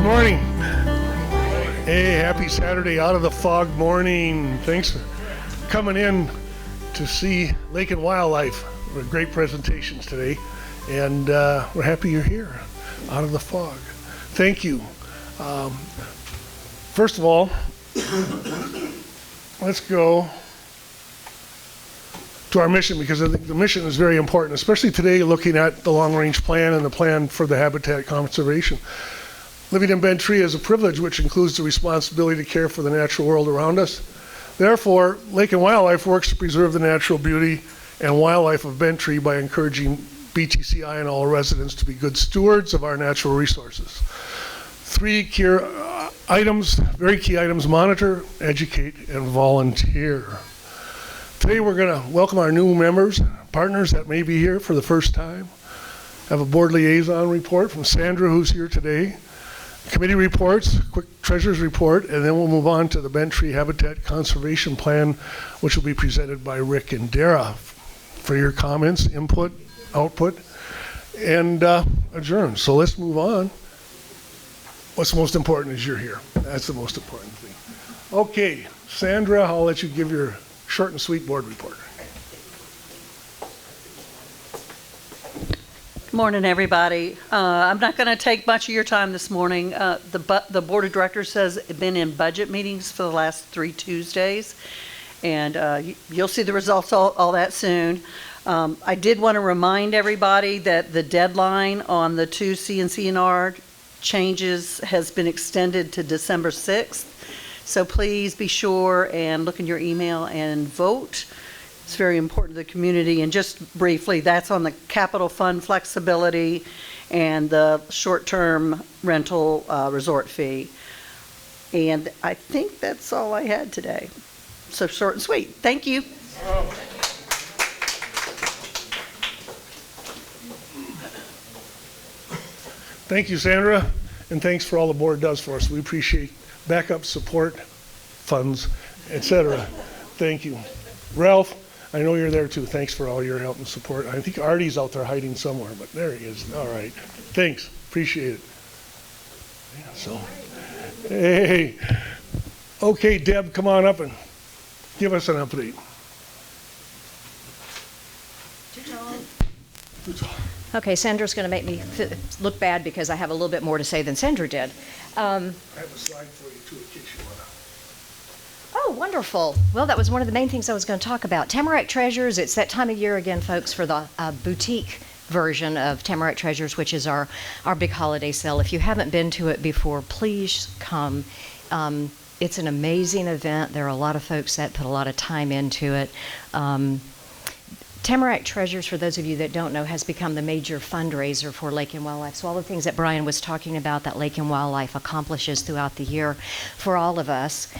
Good morning. Hey, happy Saturday out of the fog morning. Thanks for coming in to see Lake and Wildlife. Great presentations today, and we're happy you're here out of the fog. Thank you. First of all, let's go to our mission, because I think the mission is very important, especially today looking at the long-range plan and the plan for the habitat conservation. Living in Bent Tree is a privilege which includes the responsibility to care for the natural world around us. Therefore, Lake and Wildlife works to preserve the natural beauty and wildlife of Bent Tree by encouraging BTCI and all residents to be good stewards of our natural resources. Three key items, very key items: monitor, educate, and volunteer. Today we're going to welcome our new members, partners that may be here for the first time. Have a board liaison report from Sandra, who's here today. Committee reports, quick treasurer's report, and then we'll move on to the Bent Tree Habitat Conservation Plan, which will be presented by Rick and Dara for your comments, input, output, and adjourn. So let's move on. What's most important is you're here. That's the most important thing. Okay, Sandra, I'll let you give your short and sweet board report. Good morning, everybody. I'm not going to take much of your time this morning. The board of directors has been in budget meetings for the last 3 Tuesdays, and you'll see the results all that soon. I did want to remind everybody that the deadline on the 2 CNCNR changes has been extended to December 6th. So please be sure and look in your email and vote. It's very important to the community. And just briefly, that's on the capital fund flexibility and the short-term rental resort fee. And I think that's all I had today. So short and sweet. Thank you. Thank you, Sandra, and thanks for all the board does for us. We appreciate backup support, funds, etc. Thank you. Ralph, I know you're there too. Thanks for all your help and support. I think Artie's out there hiding somewhere, but there he is. All right. Thanks. Appreciate it. Yeah, so, hey. Okay, Deb, come on up and give us an update. Okay, Sandra's going to make me look bad because I have a little bit more to say than Sandra did. I have a slide for you too, in case you want to. Oh, wonderful. Well, that was one of the main things I was going to talk about. Tamarack Treasures, it's that time of year again, folks, for the boutique version of Tamarack Treasures, which is our big holiday sale. If you haven't been to it before, please come. It's an amazing event. There are a lot of folks that put a lot of time into it. Tamarack Treasures, for those of you that don't know, has become the major fundraiser for Lake and Wildlife. So all the things that Brian was talking about that Lake and Wildlife accomplishes throughout the year for all of us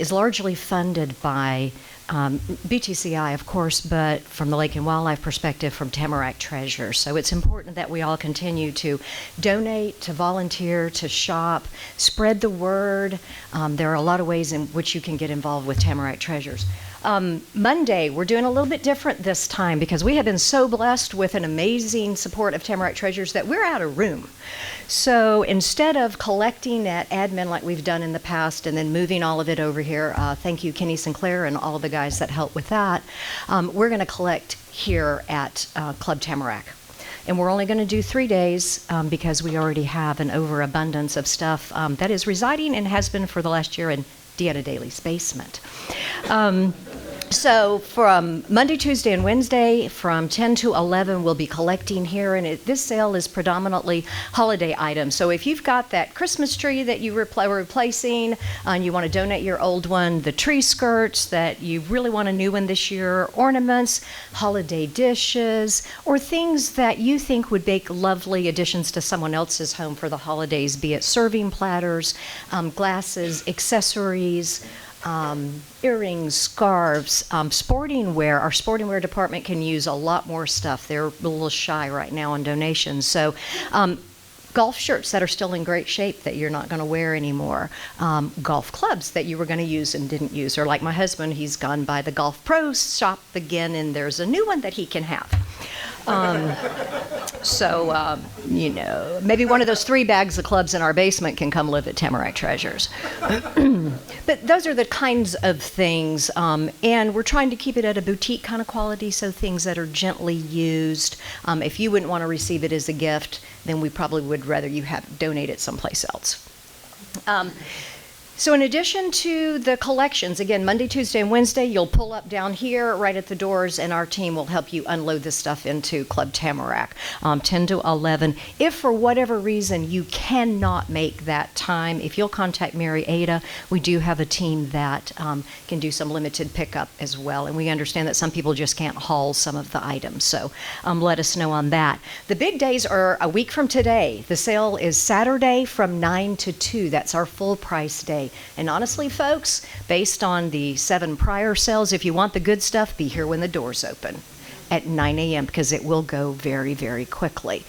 is largely funded by BTCI, of course, but from the Lake and Wildlife perspective, from Tamarack Treasures. So it's important that we all continue to donate, to volunteer, to shop, spread the word. There are a lot of ways in which you can get involved with Tamarack Treasures. Monday, we're doing a little bit different this time because we have been so blessed with an amazing support of Tamarack Treasures that we're out of room. So instead of collecting at admin like we've done in the past and then moving all of it over here, thank you Kenny Sinclair and all of the guys that help with that, we're going to collect here at Club Tamarack. And we're only going to do 3 days because we already have an overabundance of stuff that is residing and has been for the last year in Deanna Daly's basement. So from Monday, Tuesday, and Wednesday, from 10 to 11, we'll be collecting here. And this sale is predominantly holiday items. So if you've got that Christmas tree that you were replacing and you want to donate your old one, the tree skirts that you really want a new one this year, ornaments, holiday dishes, or things that you think would make lovely additions to someone else's home for the holidays, be it serving platters, glasses, accessories, earrings, scarves, sporting wear. Our sporting wear department can use a lot more stuff. They're a little shy right now on donations. So golf shirts that are still in great shape that you're not going to wear anymore. Golf clubs that you were going to use and didn't use. Or like my husband, he's gone by the Golf Pro shop again and there's a new one that he can have. So, maybe one of those 3 bags of clubs in our basement can come live at Tamarack Treasures. But those are the kinds of things, and we're trying to keep it at a boutique kind of quality, so things that are gently used. If you wouldn't want to receive it as a gift, then we probably would rather you donate it someplace else. So in addition to the collections, again, Monday, Tuesday, and Wednesday, you'll pull up down here right at the doors, and our team will help you unload this stuff into Club Tamarack, 10 to 11. If for whatever reason you cannot make that time, if you'll contact Mary Ada, we do have a team that can do some limited pickup as well. And we understand that some people just can't haul some of the items, so let us know on that. The big days are a week from today. The sale is Saturday from 9 to 2. That's our full price day. And honestly, folks, based on the 7 prior sales, if you want the good stuff, be here when the doors open at 9 a.m. because it will go very, very quickly.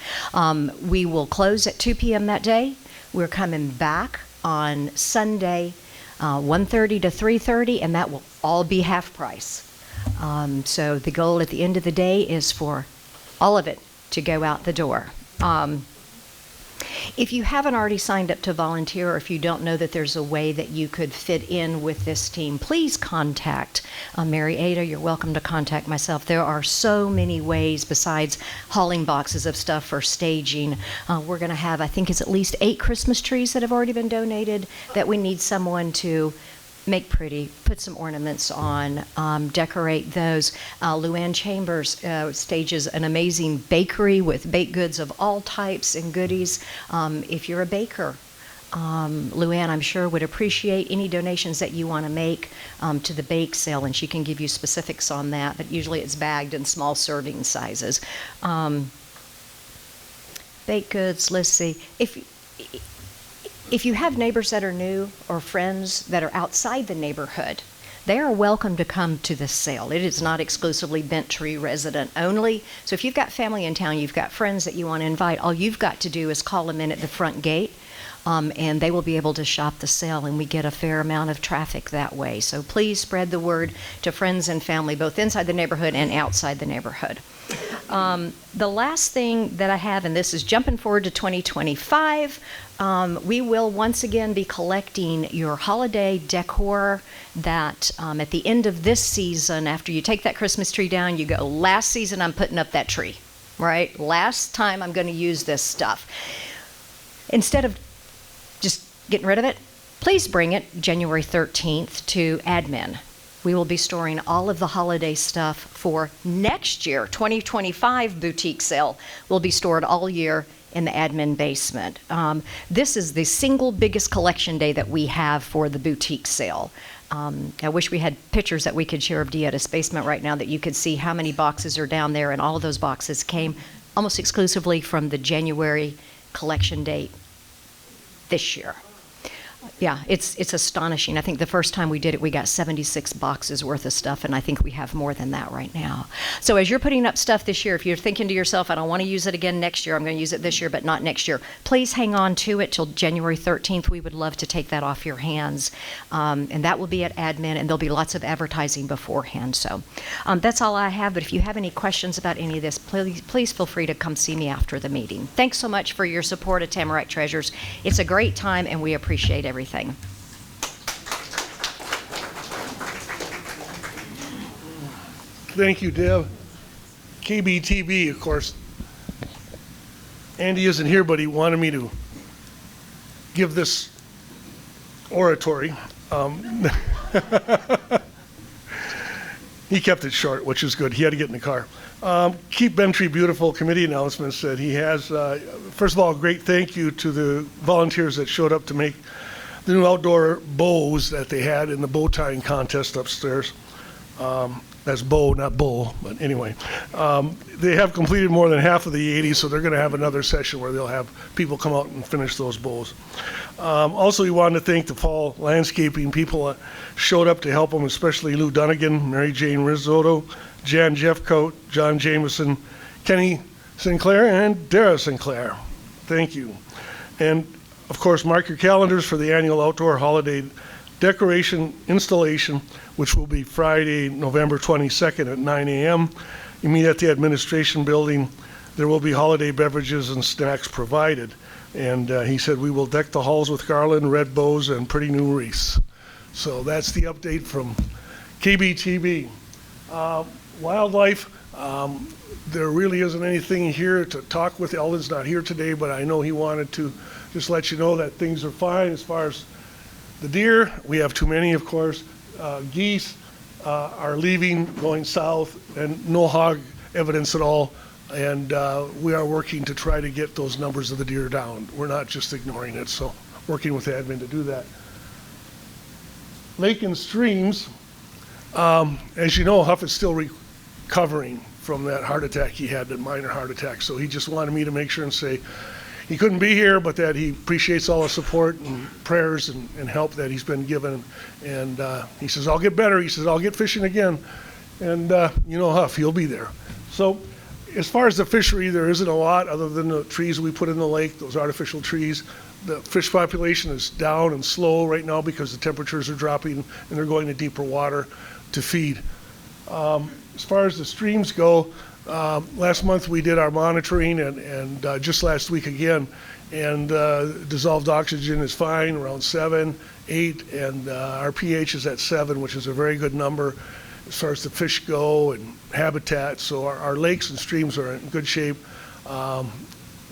We will close at 2 p.m. that day. We're coming back on Sunday, 1:30 to 3:30, and that will all be half price. So the goal at the end of the day is for all of it to go out the door. If you haven't already signed up to volunteer, or if you don't know that there's a way that you could fit in with this team, please contact Mary Ada. You're welcome to contact myself. There are so many ways besides hauling boxes of stuff for staging. We're going to have, I think it's at least 8 Christmas trees that have already been donated that we need someone to make pretty, put some ornaments on, decorate those. LouAnn Chambers stages an amazing bakery with baked goods of all types and goodies. If you're a baker, LouAnn, I'm sure, would appreciate any donations that you want to make to the bake sale, and she can give you specifics on that, but usually it's bagged in small serving sizes. Baked goods, let's see. If you have neighbors that are new or friends that are outside the neighborhood, they are welcome to come to this sale. It is not exclusively Bent Tree resident only. So if you've got family in town, you've got friends that you want to invite, all you've got to do is call them in at the front gate, and they will be able to shop the sale, and we get a fair amount of traffic that way. So please spread the word to friends and family, both inside the neighborhood and outside the neighborhood. The last thing that I have, and this is jumping forward to 2025, we will once again be collecting your holiday decor that at the end of this season, after you take that Christmas tree down, you go, last season I'm putting up that tree, right? Last time I'm going to use this stuff. Instead of just getting rid of it, please bring it January 13th to admin. We will be storing all of the holiday stuff for next year, 2025 boutique sale. Will be stored all year in the admin basement. This is the single biggest collection day that we have for the boutique sale. I wish we had pictures that we could share of Dietta's basement right now that you could see how many boxes are down there, and all of those boxes came almost exclusively from the January collection date this year. Yeah, it's astonishing. I think the first time we did it, we got 76 boxes worth of stuff, and I think we have more than that right now. So as you're putting up stuff this year, if you're thinking to yourself, I don't want to use it again next year, I'm going to use it this year, but not next year, please hang on to it till January 13th. We would love to take that off your hands, and that will be at admin, and there'll be lots of advertising beforehand. So that's all I have, but if you have any questions about any of this, please feel free to come see me after the meeting. Thanks so much for your support of Tamarack Treasures. It's a great time, and we appreciate everything. Thank you, Deb. KBTV, of course. Andy isn't here, but he wanted me to give this oratory. He kept it short, which is good. He had to get in the car. Keep Bent Tree Beautiful committee announcements that he has. First of all, a great thank you to the volunteers that showed up to make the new outdoor bows that they had in the bow tying contest upstairs. That's bow, not bull, but anyway. They have completed more than half of the 80, so they're going to have another session where they'll have people come out and finish those bows. Also, we wanted to thank the fall landscaping people that showed up to help them, especially Lou Dunnigan, Mary Jane Risotto, Jan Jeffcoat, John Jameson, Kenny Sinclair, and Dara Sinclair. Thank you. And of course, mark your calendars for the annual outdoor holiday decoration installation, which will be Friday, November 22nd at 9 a.m. You meet at the administration building. There will be holiday beverages and snacks provided. And he said, we will deck the halls with garland, red bows, and pretty new wreaths. So that's the update from KBTV. Wildlife, there really isn't anything here to talk with. Eldon's not here today, but I know he wanted to just let you know that things are fine as far as the deer. We have too many, of course. Geese are leaving, going south, and no hog evidence at all. And we are working to try to get those numbers of the deer down. We're not just ignoring it, so working with admin to do that. Lake and streams, as you know, Huff is still recovering from that heart attack he had, that minor heart attack. So he just wanted me to make sure and say he couldn't be here, but that he appreciates all the support and prayers and help that he's been given. And he says, I'll get better. He says, I'll get fishing again. And you know Huff, he'll be there. So as far as the fishery, there isn't a lot other than the trees we put in the lake, those artificial trees. The fish population is down and slow right now because the temperatures are dropping and they're going to deeper water to feed. As far as the streams go, last month we did our monitoring and just last week again, and dissolved oxygen is fine, around 7, 8, and our pH is at 7, which is a very good number as far as the fish go and habitat. So our lakes and streams are in good shape.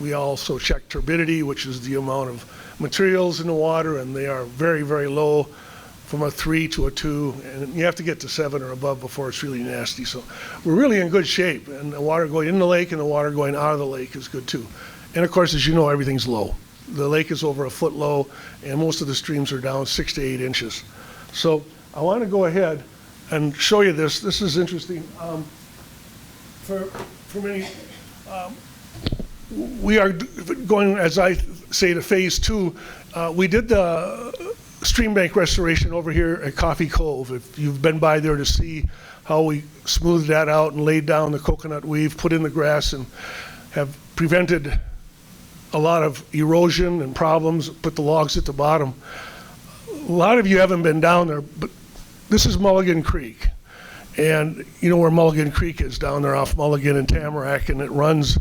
We also check turbidity, which is the amount of materials in the water, and they are very, very low, from a 3 to a 2, and you have to get to 7 or above before it's really nasty. So we're really in good shape, and the water going in the lake and the water going out of the lake is good too. And of course, as you know, everything's low. The lake is over 1 foot low, and most of the streams are down 6 to 8 inches. So I want to go ahead and show you this. This is interesting. For many, we are going, as I say, to phase 2. We did the stream bank restoration over here at Coffee Cove. If you've been by there to see how we smoothed that out and laid down the coconut weave, put in the grass, and have prevented a lot of erosion and problems, put the logs at the bottom. A lot of you haven't been down there, but this is Mulligan Creek. And you know where Mulligan Creek is, down there off Mulligan and Tamarack, and it runs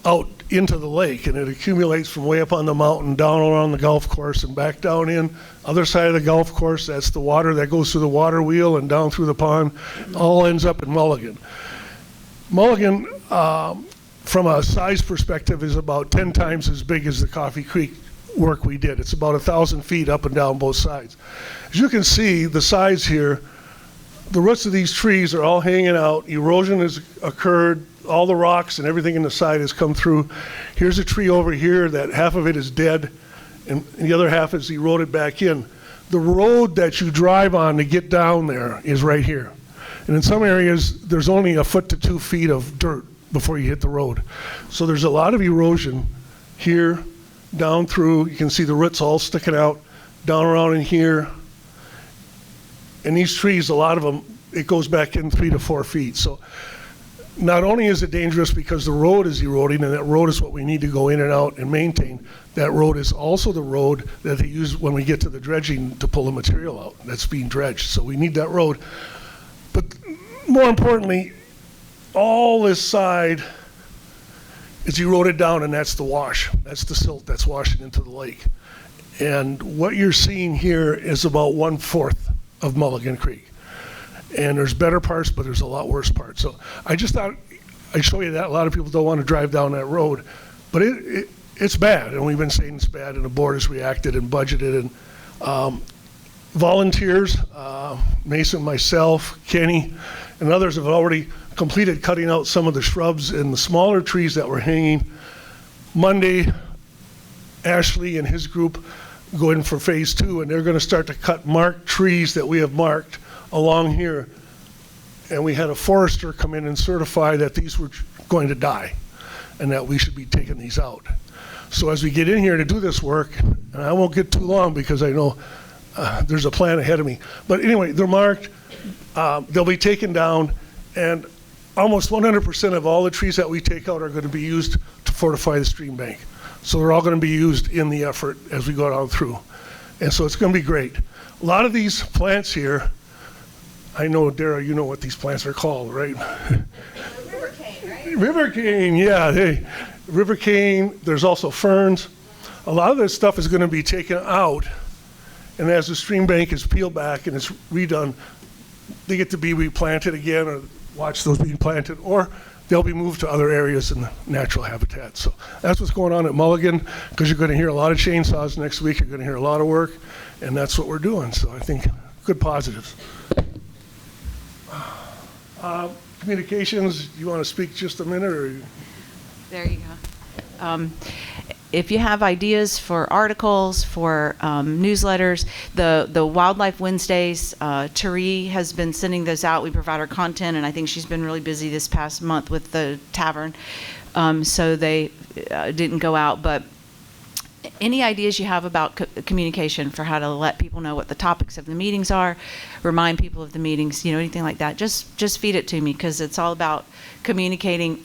out into the lake, and it accumulates from way up on the mountain, down around the golf course, and back down in. Other side of the golf course, that's the water that goes through the water wheel and down through the pond, all ends up in Mulligan. Mulligan, from a size perspective, is about 10 times as big as the Coffee Creek work we did. It's about 1,000 feet up and down both sides. As you can see, the size here, the roots of these trees are all hanging out. Erosion has occurred. All the rocks and everything in the side has come through. Here's a tree over here that half of it is dead and the other half is eroded back in. The road that you drive on to get down there is right here. And in some areas, there's only 1 foot to 2 feet of dirt before you hit the road. So there's a lot of erosion here, down through. You can see the roots all sticking out, down around in here. And these trees, a lot of them, it goes back in 3 to 4 feet. So not only is it dangerous because the road is eroding, and that road is what we need to go in and out and maintain, that road is also the road that they use when we get to the dredging to pull the material out that's being dredged. So we need that road. But more importantly, all this side is eroded down, and that's the wash. That's the silt that's washing into the lake. And what you're seeing here is about 1/4 of Mulligan Creek. And there's better parts, but there's a lot worse parts. So I just thought I'd show you that. A lot of people don't want to drive down that road, but it's bad, and we've been saying it's bad, and the board has reacted and budgeted. And volunteers, Mason, myself, Kenny, and others have already completed cutting out some of the shrubs and the smaller trees that were hanging. Monday, Ashley and his group go in for phase 2, and they're going to start to cut marked trees that we have marked along here. And we had a forester come in and certify that these were going to die and that we should be taking these out. So as we get in here to do this work, and I won't get too long because I know there's a plan ahead of me, but anyway, they're marked, they'll be taken down, and almost 100% of all the trees that we take out are going to be used to fortify the stream bank. So they're all going to be used in the effort as we go down through. And so it's going to be great. A lot of these plants here, I know, Dara, you know what these plants are called, right? River cane, right? River cane, yeah. Hey, river cane, there's also ferns. A lot of this stuff is going to be taken out, and as the stream bank is peeled back and it's redone, they get to be replanted again, or watch those being planted, or they'll be moved to other areas in the natural habitat. So that's what's going on at Mulligan, because you're going to hear a lot of chainsaws next week. You're going to hear a lot of work, and that's what we're doing. So I think good positives. Communications, you want to speak just a minute? Or? There you go. If you have ideas for articles, for newsletters, the Wildlife Wednesdays, Therese has been sending those out. We provide her content, and I think she's been really busy this past month with the tavern, so they didn't go out. But any ideas you have about communication for how to let people know what the topics of the meetings are, remind people of the meetings, anything like that, just feed it to me, because it's all about communicating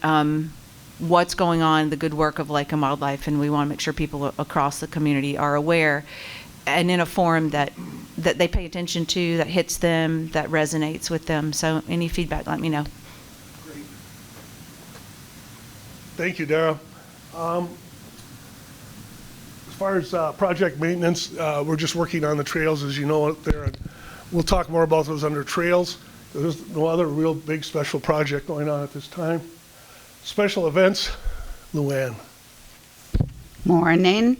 what's going on, the good work of Lake and Wildlife, and we want to make sure people across the community are aware and in a forum that they pay attention to, that hits them, that resonates with them. So any feedback, let me know. Great. Thank you, Dara. As far as project maintenance, we're just working on the trails, as you know, out there. And we'll talk more about those under trails. There's no other real big special project going on at this time. Special events, LouAnn. Morning.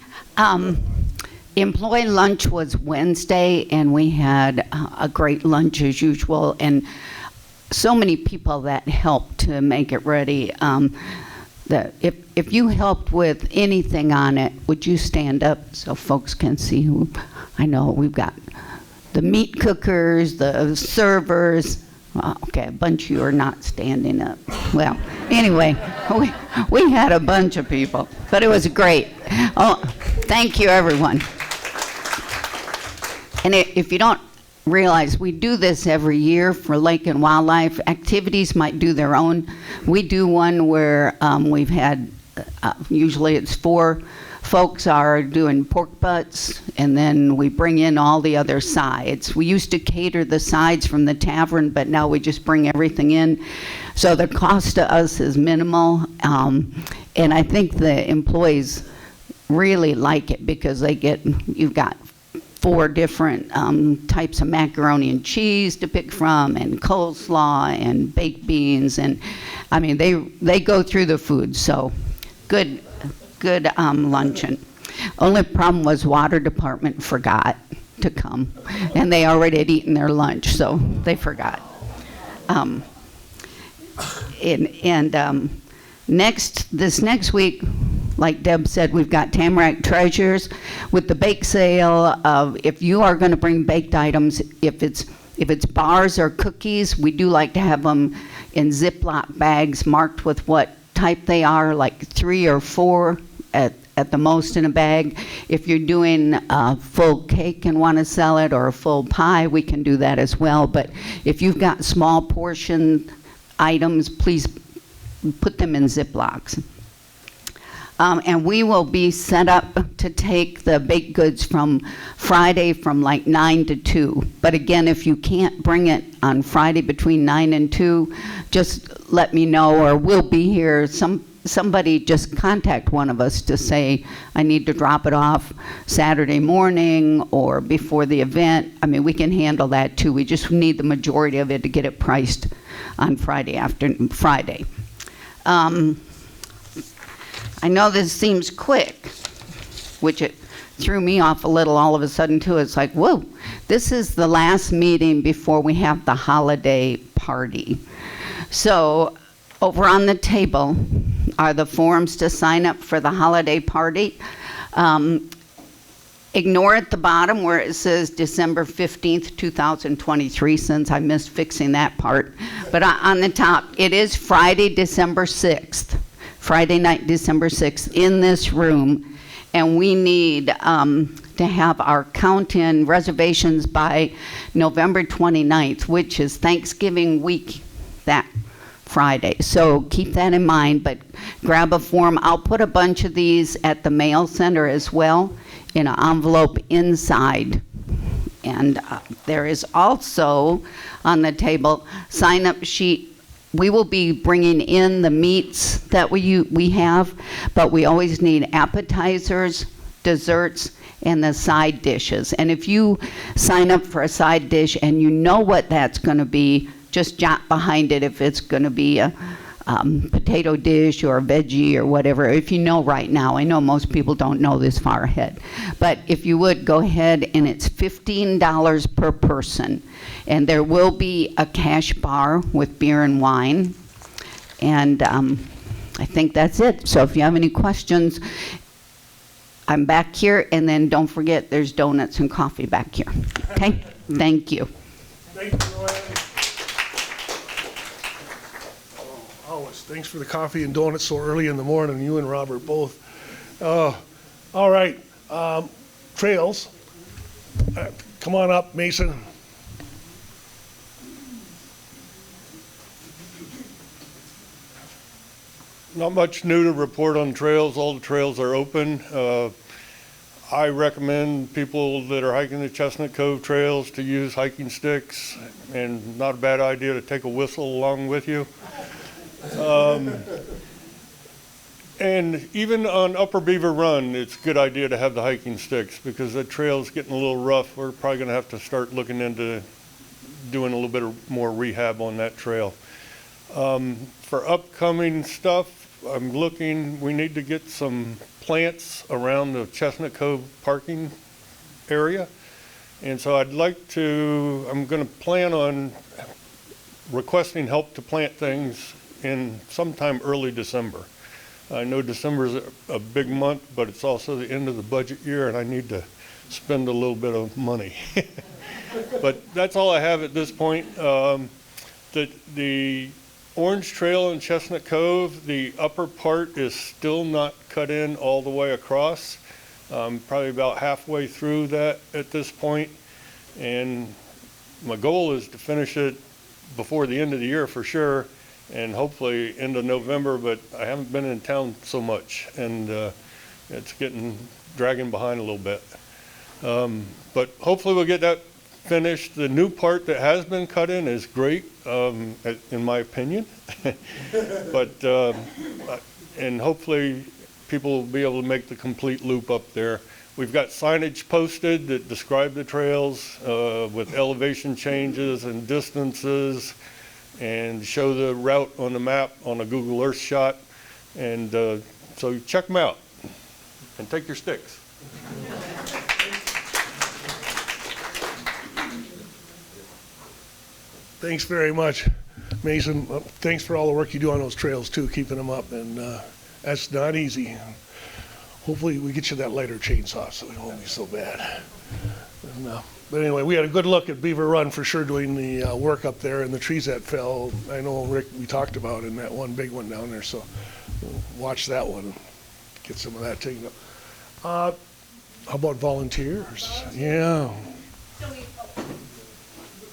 Employee lunch was Wednesday, and we had a great lunch as usual, and so many people that helped to make it ready. If you helped with anything on it, would you stand up so folks can see who? I know we've got the meat cookers, the servers. Okay, a bunch of you are not standing up. Well, anyway, we had a bunch of people, but it was great. Oh, thank you, everyone. And if you don't realize, we do this every year for Lake and Wildlife. Activities might do their own. We do one where we've had, usually it's 4 folks are doing pork butts, and then we bring in all the other sides. We used to cater the sides from the tavern, but now we just bring everything in. So the cost to us is minimal, and I think the employees really like it because you've got 4 different types of macaroni and cheese to pick from, and coleslaw and baked beans, and I mean they go through the food. So good luncheon. Only problem was water department forgot to come, and they already had eaten their lunch, so they forgot. This next week, like Deb said, we've got Tamarack Treasures with the bake sale. If you are going to bring baked items, if it's bars or cookies, we do like to have them in Ziploc bags marked with what type they are, like 3 or 4 at the most in a bag. If you're doing a full cake and want to sell it, or a full pie, we can do that as well. But if you've got small portion items, please put them in Ziplocs. And we will be set up to take the baked goods from Friday from like 9 to 2. But again, if you can't bring it on Friday between 9 and 2, just let me know, or we'll be here. Somebody just contact one of us to say, I need to drop it off Saturday morning or before the event. I mean, we can handle that too. We just need the majority of it to get it priced on Friday. I know this seems quick, which it threw me off a little all of a sudden too. It's like, whoa, this is the last meeting before we have the holiday party. So over on the table are the forms to sign up for the holiday party. Ignore at the bottom where it says December 15th, 2023, since I missed fixing that part. But on the top, it is Friday, December 6th. Friday night, December 6th, in this room, and we need to have our count-in reservations by November 29th, which is Thanksgiving week, that Friday. So keep that in mind, but grab a form. I'll put a bunch of these at the mail center as well in an envelope inside. And there is also on the table sign-up sheet. We will be bringing in the meats that we have, but we always need appetizers, desserts, and the side dishes. And if you sign up for a side dish and you know what that's going to be, just jot behind it if it's going to be a potato dish or a veggie or whatever, if you know right now. I know most people don't know this far ahead. But if you would, go ahead, and it's $15 per person. And there will be a cash bar with beer and wine. And I think that's it. So if you have any questions, I'm back here, and then don't forget there's donuts and coffee back here. Okay? Thank you. Thank you, LouAnn. Always. Thanks for the coffee and donuts so early in the morning, you and Robert both. All right. Trails. Come on up, Mason. Not much new to report on trails. All the trails are open. I recommend people that are hiking the Chestnut Cove trails to use hiking sticks, and not a bad idea to take a whistle along with you. And even on Upper Beaver Run, it's a good idea to have the hiking sticks because the trail's getting a little rough. We're probably going to have to start looking into doing a little bit more rehab on that trail. For upcoming stuff, I'm looking, we need to get some plants around the Chestnut Cove parking area. And so I'm going to plan on requesting help to plant things in sometime early December. I know December is a big month, but it's also the end of the budget year, and I need to spend a little bit of money. But that's all I have at this point. The Orange Trail in Chestnut Cove, the upper part is still not cut in all the way across. Probably about halfway through that at this point. And my goal is to finish it before the end of the year for sure, and hopefully end of November, but I haven't been in town so much, and it's dragging behind a little bit. But hopefully we'll get that finished. The new part that has been cut in is great, in my opinion. But and hopefully people will be able to make the complete loop up there. We've got signage posted that describe the trails with elevation changes and distances, and show the route on the map on a Google Earth shot. And so check them out and take your sticks. Thanks very much, Mason. Thanks for all the work you do on those trails too, keeping them up, and that's not easy. Hopefully we get you that lighter chainsaw so it won't be so bad. And, but anyway, we had a good look at Beaver Run for sure doing the work up there, and the trees that fell, I know Rick, we talked about in that one big one down there, so we'll watch that one, get some of that taken up. How about volunteers? Yeah.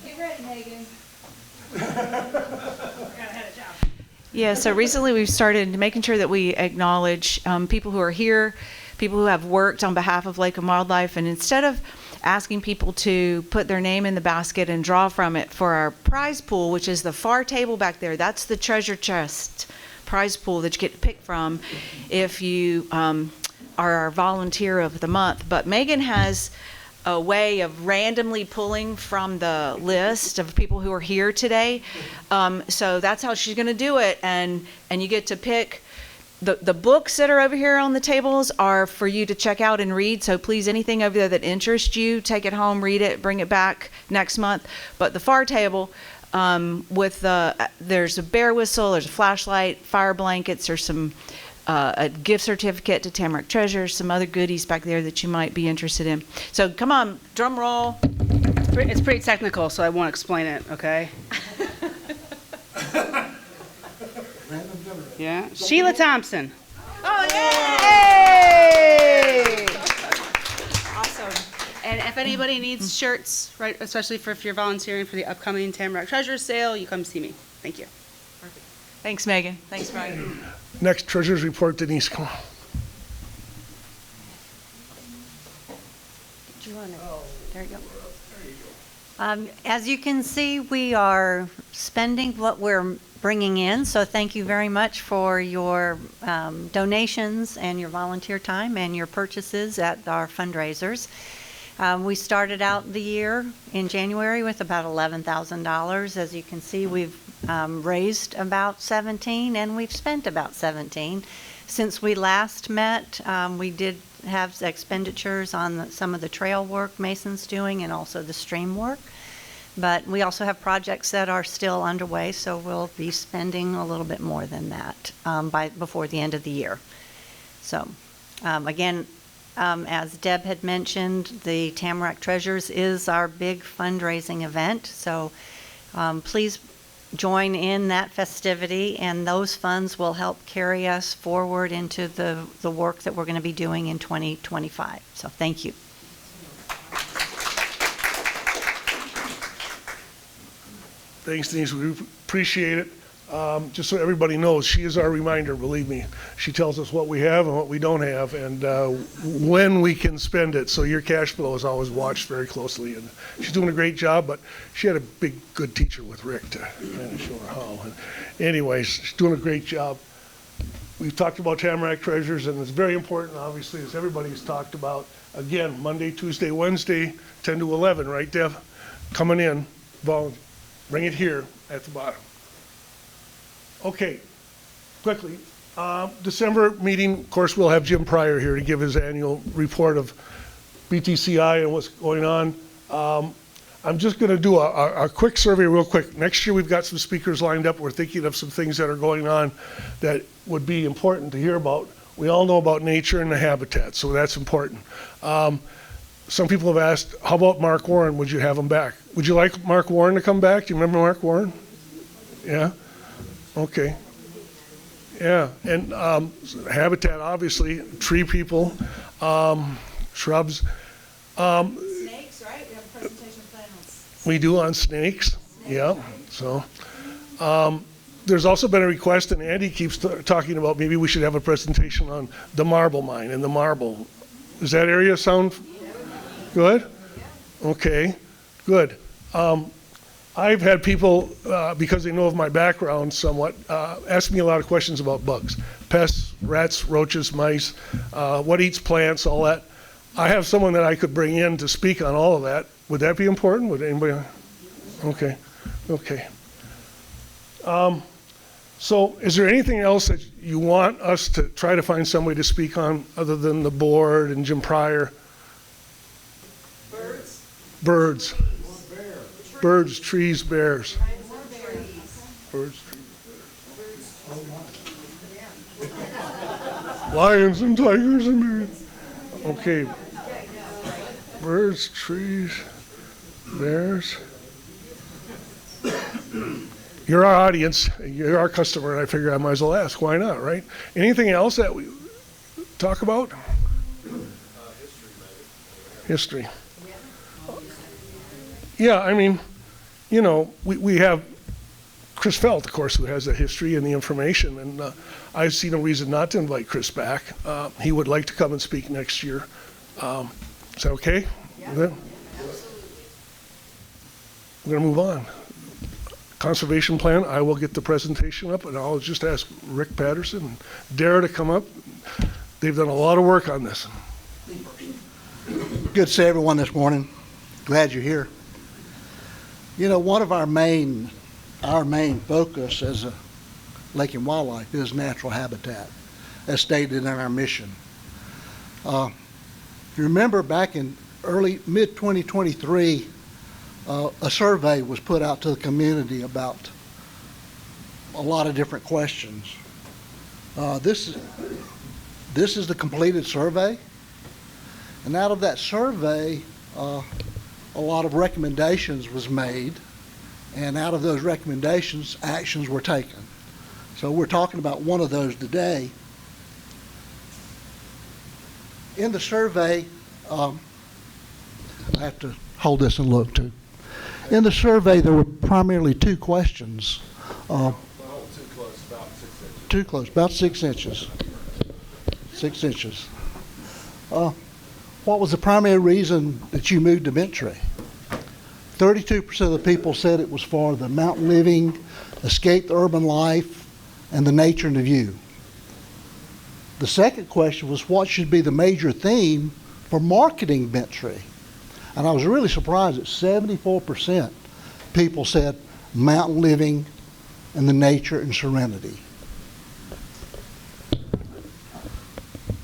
Get ready, Megan. Yeah, so recently we've started making sure that we acknowledge people who are here, people who have worked on behalf of Lake and Wildlife, and instead of asking people to put their name in the basket and draw from it for our prize pool, which is the far table back there, that's the treasure chest prize pool that you get to pick from if you are our volunteer of the month. But Megan has a way of randomly pulling from the list of people who are here today. So that's how she's going to do it. And you get to pick. The books that are over here on the tables are for you to check out and read. So please, anything over there that interests you, take it home, read it, bring it back next month. But the far table, there's a bear whistle, there's a flashlight, fire blankets, there's some a gift certificate to Tamarack Treasures, some other goodies back there that you might be interested in. So come on, drum roll. It's pretty technical, so I won't explain it, okay? Yeah, Sheila Thompson. Oh, yay! Awesome. And if anybody needs shirts, right, especially if you're volunteering for the upcoming Tamarack Treasure Sale, you come see me. Thank you. Perfect. Thanks, Megan. Thanks, Brian. Next, Treasurer's Report, Denise, come on. Do you want to, there you go. As you can see, we are spending what we're bringing in, so thank you very much for your donations and your volunteer time and your purchases at our fundraisers. We started out the year in January with about $11,000. As you can see, we've raised about 17 and we've spent about 17. Since we last met, we did have expenditures on some of the trail work Mason's doing and also the stream work. But we also have projects that are still underway, so we'll be spending a little bit more than that before the end of the year. So, again, as Deb had mentioned, the Tamarack Treasures is our big fundraising event. So please join in that festivity, and those funds will help carry us forward into the work that we're going to be doing in 2025. So thank you. Thanks, Denise. We appreciate it. Just so everybody knows, she is our reminder, believe me. She tells us what we have and what we don't have and when we can spend it. So your cash flow is always watched very closely. And she's doing a great job, but she had a good teacher with Rick to kind of show her how. And anyways, she's doing a great job. We've talked about Tamarack Treasures, and it's very important, obviously, as everybody's talked about. Again, Monday, Tuesday, Wednesday, 10 to 11, right, Dev? Coming in, bring it here at the bottom. Okay, quickly. December meeting, of course, we'll have Jim Pryor here to give his annual report of BTCI and what's going on. I'm just going to do a quick survey real quick. Next year, we've got some speakers lined up. We're thinking of some things that are going on that would be important to hear about. We all know about nature and the habitat, so that's important. Some people have asked, how about Mark Warren? Would you have him back? Would you like Mark Warren to come back? Do you remember Mark Warren? Yeah? Okay. Yeah, and habitat, obviously, tree people, shrubs. Snakes, right? We have a presentation plan on snakes. We do on snakes, yeah. So there's also been a request, and Andy keeps talking about maybe we should have a presentation on the marble mine and the marble. Does that area sound good? Okay, good. I've had people, because they know of my background somewhat, ask me a lot of questions about bugs. Pests, rats, roaches, mice, what eats plants, all that. I have someone that I could bring in to speak on all of that. Would that be important? Would anybody? Okay, okay. So is there anything else that you want us to try to find somebody to speak on other than the board and Jim Pryor? Birds. Birds, trees, bears. Birds, trees, bears. Lions and tigers and bears. Okay. Birds, trees, bears. You're our audience, you're our customer, and I figure I might as well ask. Why not, right? Anything else that we talk about? History. Yeah, I mean, you know, we have Chris Felt, of course, who has the history and the information, and I see no reason not to invite Chris back. He would like to come and speak next year. Is that okay? Yeah. We're going to move on. Conservation plan, I will get the presentation up, and I'll just ask Rick Patterson and Dara to come up. They've done a lot of work on this. Good to see everyone this morning. Glad you're here. You know, one of our main focus as a Lake and Wildlife is natural habitat, as stated in our mission. You remember back in mid-2023, a survey was put out to the community about a lot of different questions. This is the completed survey, and out of that survey, a lot of recommendations was made, and out of those recommendations, actions were taken. So we're talking about one of those today. In the survey, I have to hold this and look too. In the survey, there were primarily two questions. Too close, about 6 inches. 6 inches. What was the primary reason that you moved to Bent Tree? 32% of the people said it was for the mountain living, escape the urban life, and the nature and the view. The second question was, what should be the major theme for marketing Bent Tree? And I was really surprised that 74% people said mountain living and the nature and serenity.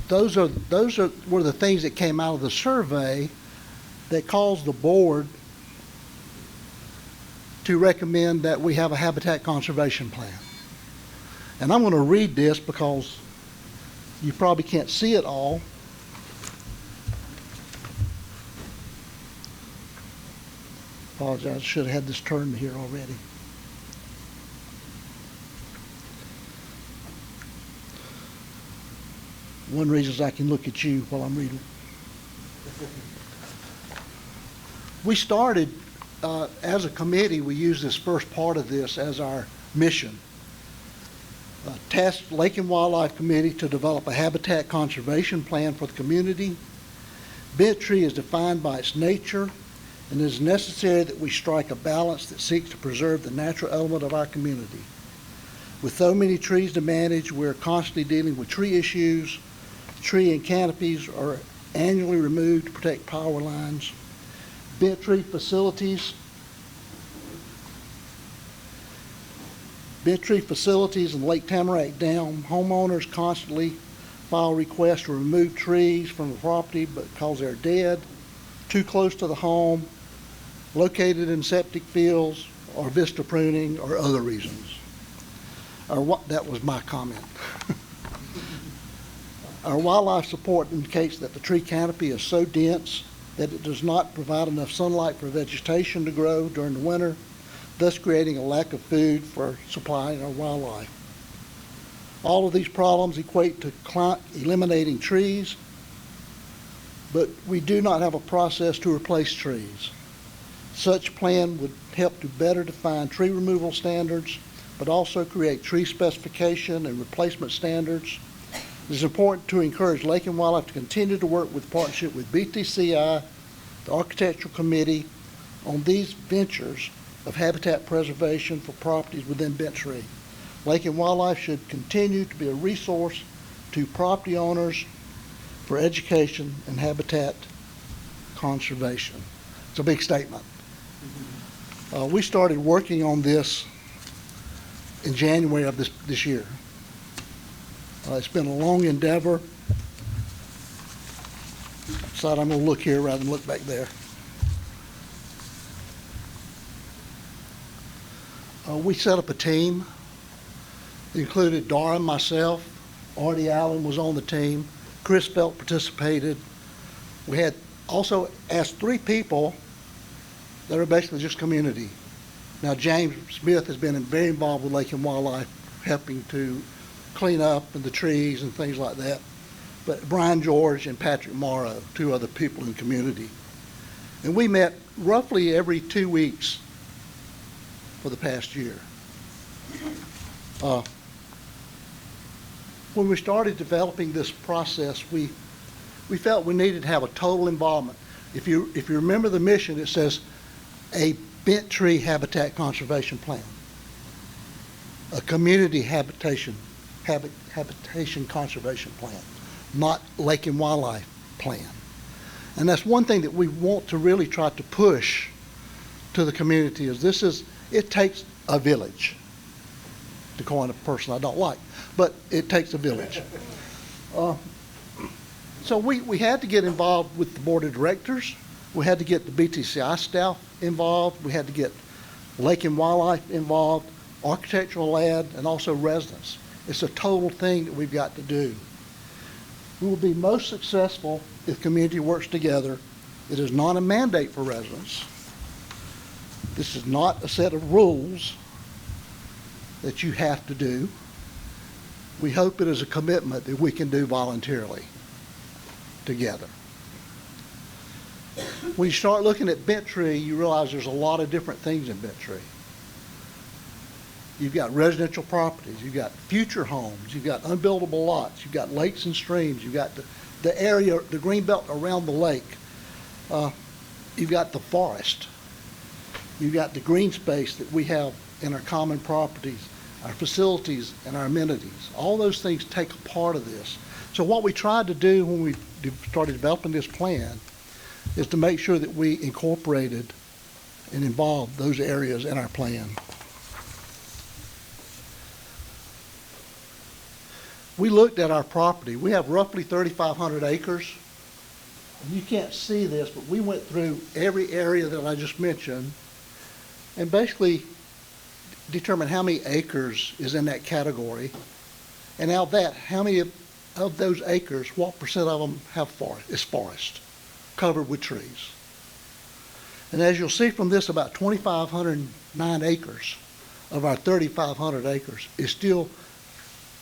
Those were the things that came out of the survey that caused the board to recommend that we have a habitat conservation plan. And I'm going to read this because you probably can't see it all. Apologize, I should have had this turned here already. One reason is I can look at you while I'm reading. We started, as a committee, we used this first part of this as our mission. Tasked Lake and Wildlife Committee to develop a habitat conservation plan for the community. Bent Tree is defined by its nature, and it is necessary that we strike a balance that seeks to preserve the natural element of our community. With so many trees to manage, we're constantly dealing with tree issues. Tree and canopies are annually removed to protect power lines. Bent Tree facilities and Lake Tamarack Dam, homeowners constantly file requests to remove trees from the property because they're dead, too close to the home, located in septic fields, or vista pruning, or other reasons. That was my comment. Our wildlife support indicates that the tree canopy is so dense that it does not provide enough sunlight for vegetation to grow during the winter, thus creating a lack of food for supplying our wildlife. All of these problems equate to eliminating trees, but we do not have a process to replace trees. Such plan would help to better define tree removal standards, but also create tree specification and replacement standards. It is important to encourage Lake and Wildlife to continue to work with partnership with BTCI, the Architectural Committee, on these ventures of habitat preservation for properties within Bent Tree. Lake and Wildlife should continue to be a resource to property owners for education and habitat conservation. It's a big statement. We started working on this in January of this year. It's been a long endeavor. So I'm going to look here rather than look back there. We set up a team. It included Dara and myself. Artie Allen was on the team. Chris Felt participated. We had also asked 3 people that are basically just community. Now, James Smith has been very involved with Lake and Wildlife, helping to clean up and the trees and things like that. But Brian George and Patrick Morrow, 2 other people in the community. And we met roughly every 2 weeks for the past year. When we started developing this process, we felt we needed to have a total involvement. If you remember the mission, it says a Bent Tree habitat conservation plan, a community habitation conservation plan, not Lake and Wildlife plan. And that's one thing that we want to really try to push to the community is it takes a village, to coin a person I don't like, but it takes a village. So we had to get involved with the board of directors. We had to get the BTCI staff involved. We had to get Lake and Wildlife involved, architectural lab, and also residents. It's a total thing that we've got to do. We will be most successful if community works together. It is not a mandate for residents. This is not a set of rules that you have to do. We hope it is a commitment that we can do voluntarily together. When you start looking at Bent Tree, you realize there's a lot of different things in Bent Tree. You've got residential properties, you've got future homes, you've got unbuildable lots, you've got lakes and streams, you've got the area, the green belt around the lake. You've got the forest. You've got the green space that we have in our common properties, our facilities, and our amenities. All those things take a part of this. So what we tried to do when we started developing this plan is to make sure that we incorporated and involved those areas in our plan. We looked at our property. We have roughly 3,500 acres. You can't see this, but we went through every area that I just mentioned and basically determined how many acres is in that category. And out of that, how many of those acres, what percent of them have forest, covered with trees. And as you'll see from this, about 2,509 acres of our 3,500 acres is still,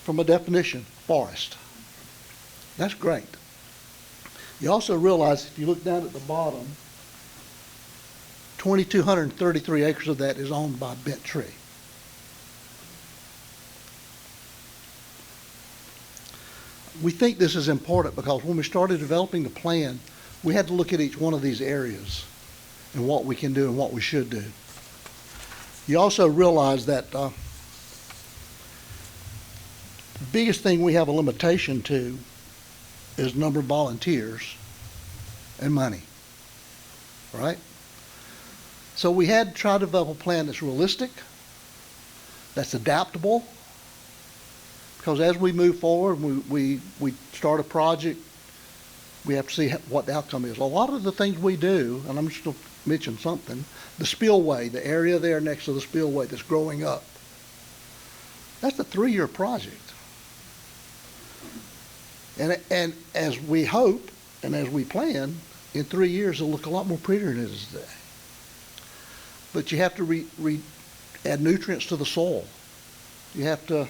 from a definition, forest. That's great. You also realize, if you look down at the bottom, 2,233 acres of that is owned by bent tree. We think this is important because when we started developing the plan, we had to look at each one of these areas and what we can do and what we should do. You also realize that the biggest thing we have a limitation to is number of volunteers and money, right? So we had to try to develop a plan that's realistic, that's adaptable, because as we move forward, we start a project, we have to see what the outcome is. A lot of the things we do, and I'm just going to mention something, the spillway, the area there next to the spillway that's growing up, that's a 3-year project. And as we hope and as we plan, in 3 years it'll look a lot more prettier than it is today. But you have to add nutrients to the soil. You have to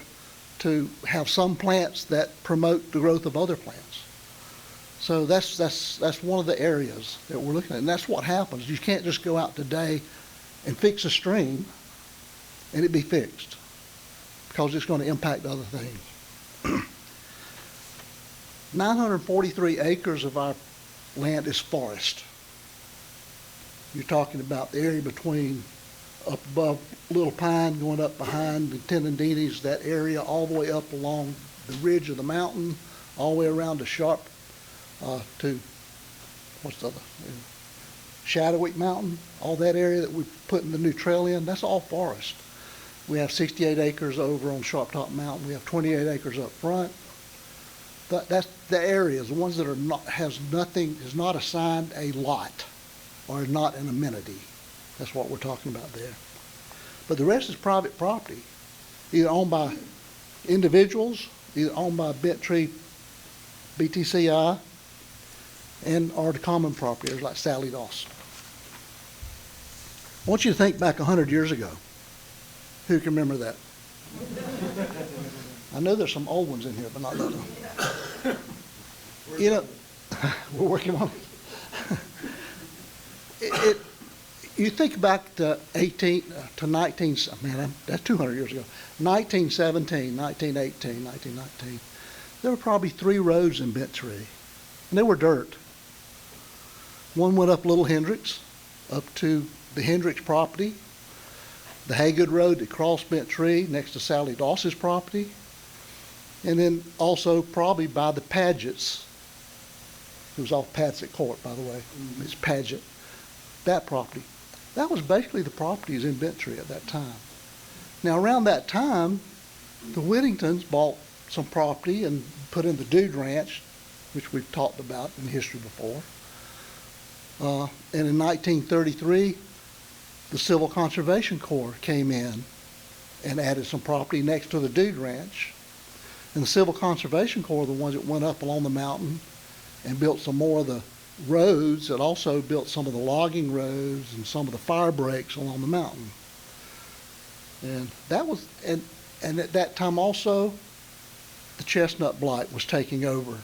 have some plants that promote the growth of other plants. So that's one of the areas that we're looking at. And that's what happens. You can't just go out today and fix a stream and it be fixed, because it's going to impact other things. 943 acres of our land is forest. You're talking about the area between up above Little Pine, going up behind the Tendendines, that area all the way up along the ridge of the mountain, all the way around to Sharp, to, what's the other, Shadowy Mountain, all that area that we put in the new trail in, that's all forest. We have 68 acres over on Sharp Top Mountain. We have 28 acres up front. That's the areas, the ones that are not, is not assigned a lot or not an amenity. That's what we're talking about there. But the rest is private property, either owned by individuals, either owned by bent tree BTCI, and or the common properties like Sally Doss. I want you to think back 100 years ago. Who can remember that? I know there's some old ones in here, but not that one. You know, we're working on it. You think back to 19, man, that's 200 years ago. 1917, 1918, 1919. There were probably 3 roads in Bent Tree, and they were dirt. One went up Little Hendricks, up to the Hendricks property, the Haygood Road that crossed Bent Tree next to Sally Doss's property, and then also probably by the Pagets. It was off Patsett Court, by the way. It's Paget. That property. That was basically the properties in Bent Tree at that time. Now, around that time, the Whittingtons bought some property and put in the Dude Ranch, which we've talked about in history before. And in 1933, the Civil Conservation Corps came in and added some property next to the Dude Ranch. And the Civil Conservation Corps are the ones that went up along the mountain and built some more of the roads, that also built some of the logging roads and some of the fire breaks along the mountain. And that was, and at that time also, the chestnut blight was taking over.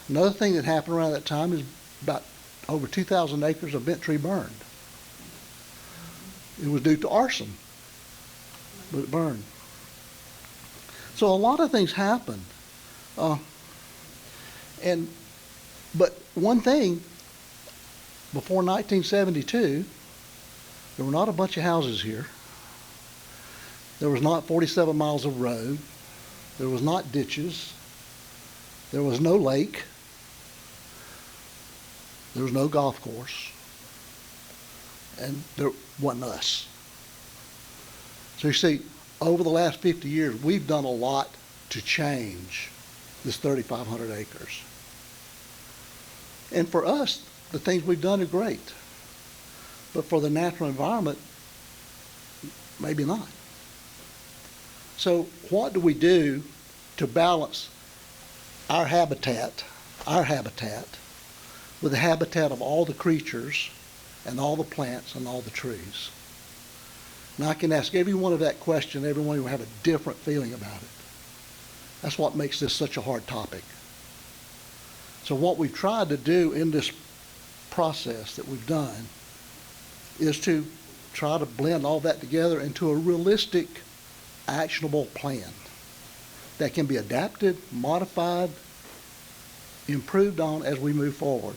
Another thing that happened around that time is about over 2,000 acres of bent tree burned. It was due to arson. but it burned. So a lot of things happened. But one thing, before 1972, there were not a bunch of houses here. There was not 47 miles of road. There was not ditches. There was no lake. There was no golf course. And there wasn't us. So you see, over the last 50 years, we've done a lot to change this 3,500 acres. And for us, the things we've done are great. But for the natural environment, maybe not. So what do we do to balance our habitat with the habitat of all the creatures and all the plants and all the trees? Now I can ask every one of that question, everyone will have a different feeling about it. That's what makes this such a hard topic. So what we've tried to do in this process that we've done is to try to blend all that together into a realistic, actionable plan that can be adapted, modified, improved on as we move forward.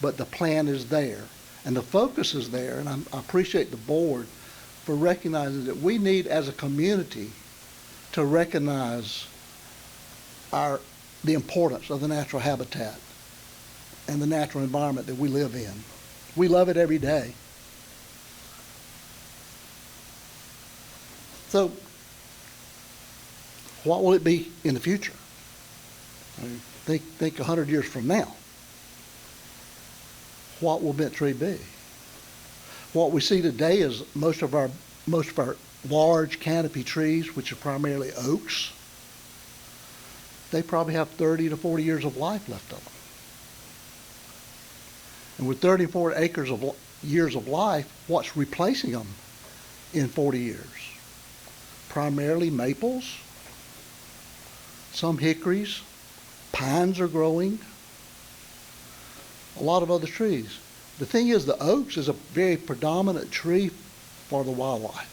But the plan is there, and the focus is there, and I appreciate the board for recognizing that we need, as a community, to recognize the importance of the natural habitat and the natural environment that we live in. We love it every day. So, what will it be in the future? I mean, think 100 years from now. What will Bent Tree be? What we see today is most of our large canopy trees, which are primarily oaks, they probably have 30 to 40 years of life left on them. And with 34 acres of years of life, what's replacing them in 40 years? Primarily maples, some hickories, pines are growing, a lot of other trees. The thing is, the oaks is a very predominant tree for the wildlife.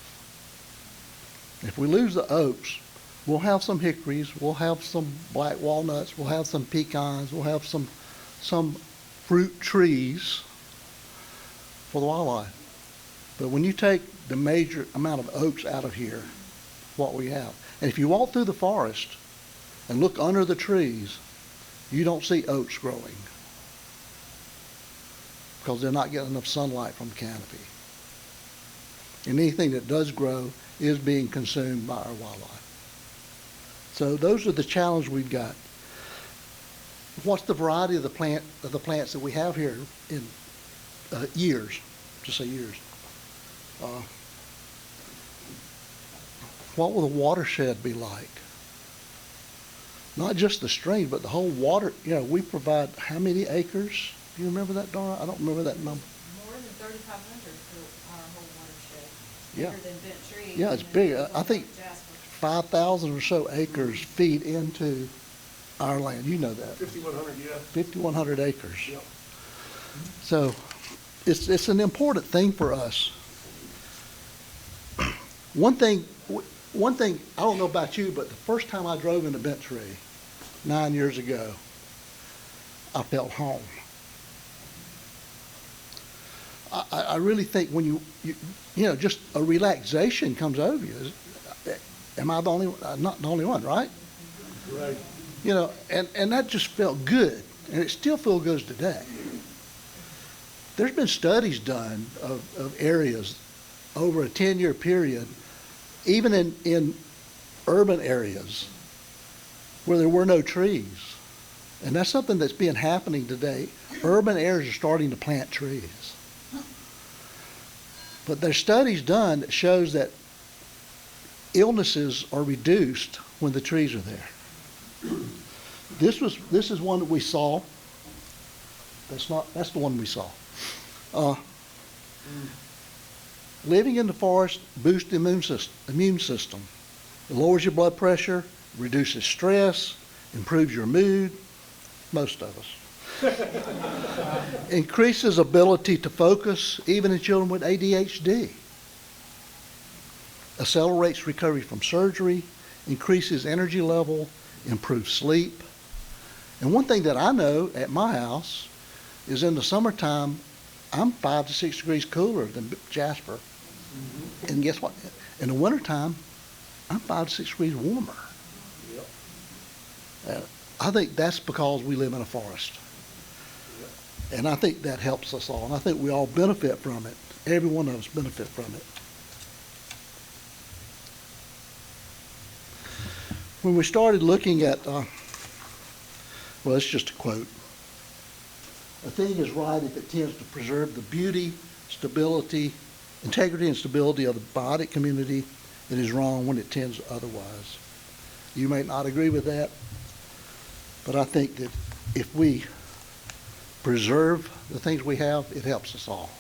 If we lose the oaks, we'll have some hickories, we'll have some black walnuts, we'll have some pecans, we'll have some fruit trees for the wildlife. But when you take the major amount of oaks out of here, what we have. And if you walk through the forest and look under the trees, you don't see oaks growing because they're not getting enough sunlight from the canopy. And anything that does grow is being consumed by our wildlife. So those are the challenges we've got. What's the variety of the plants that we have here in years? Just say years. What will the watershed be like? Not just the stream, but the whole water. You know, we provide how many acres? Do you remember that, Dara? I don't remember that number. More than 3,500 for our whole watershed. Yeah. Bigger than Bent Tree. Yeah, it's big. I think 5,000 or so acres feed into our land. You know that. 5,100, yeah. 5,100 acres. Yep. So it's an important thing for us. One thing, I don't know about you, but the first time I drove into Bent Tree 9 years ago, I felt home. I really think when you know, just a relaxation comes over you. Am I the only one? I'm not the only one, right? Right. You know, and that just felt good, and it still feels good today. There's been studies done of areas over a 10-year period, even in urban areas where there were no trees. And that's something that's been happening today. Urban areas are starting to plant trees. But there's studies done that shows that illnesses are reduced when the trees are there. This is one that we saw. That's the one we saw. Living in the forest boosts the immune system. It lowers your blood pressure, reduces stress, improves your mood, most of us. Increases ability to focus, even in children with ADHD. accelerates recovery from surgery, increases energy level, improves sleep. And one thing that I know at my house is in the summertime, I'm 5 to 6 degrees cooler than Jasper. And guess what? In the wintertime, I'm 5 to 6 degrees warmer. I think that's because we live in a forest. And I think that helps us all. And I think we all benefit from it. Every one of us benefit from it. When we started looking at, well, it's just a quote. A thing is right if it tends to preserve the beauty, stability, integrity and stability of the biotic community. It is wrong when it tends otherwise. You may not agree with that, but I think that if we preserve the things we have, it helps us all.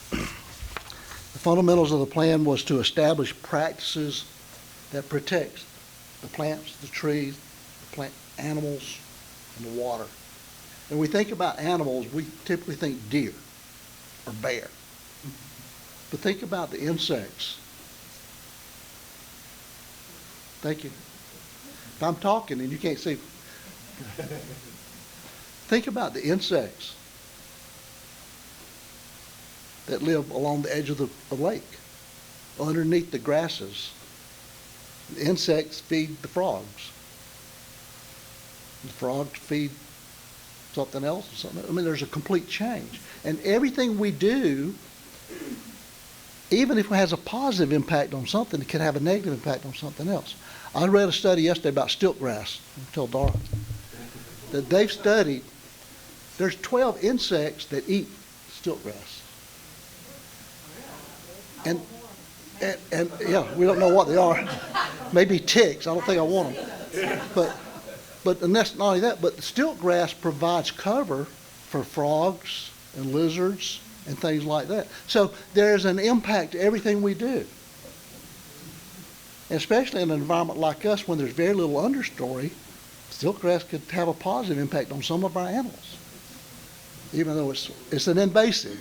The fundamentals of the plan was to establish practices that protect the plants, the trees, the plant animals, and the water. When we think about animals, we typically think deer or bear. But think about the insects. Thank you. If I'm talking and you can't see, think about the insects that live along the edge of the lake, underneath the grasses. The insects feed the frogs. The frogs feed something else or something. I mean, there's a complete change. And everything we do, even if it has a positive impact on something, it can have a negative impact on something else. I read a study yesterday about stiltgrass. I'll tell Dara that they've studied. There's 12 insects that eat stiltgrass. And yeah, we don't know what they are. Maybe ticks. I don't think I want them. But and that's not only that, but the stiltgrass provides cover for frogs and lizards and things like that. So there's an impact to everything we do. Especially in an environment like us when there's very little understory, stiltgrass could have a positive impact on some of our animals. Even though it's an invasive.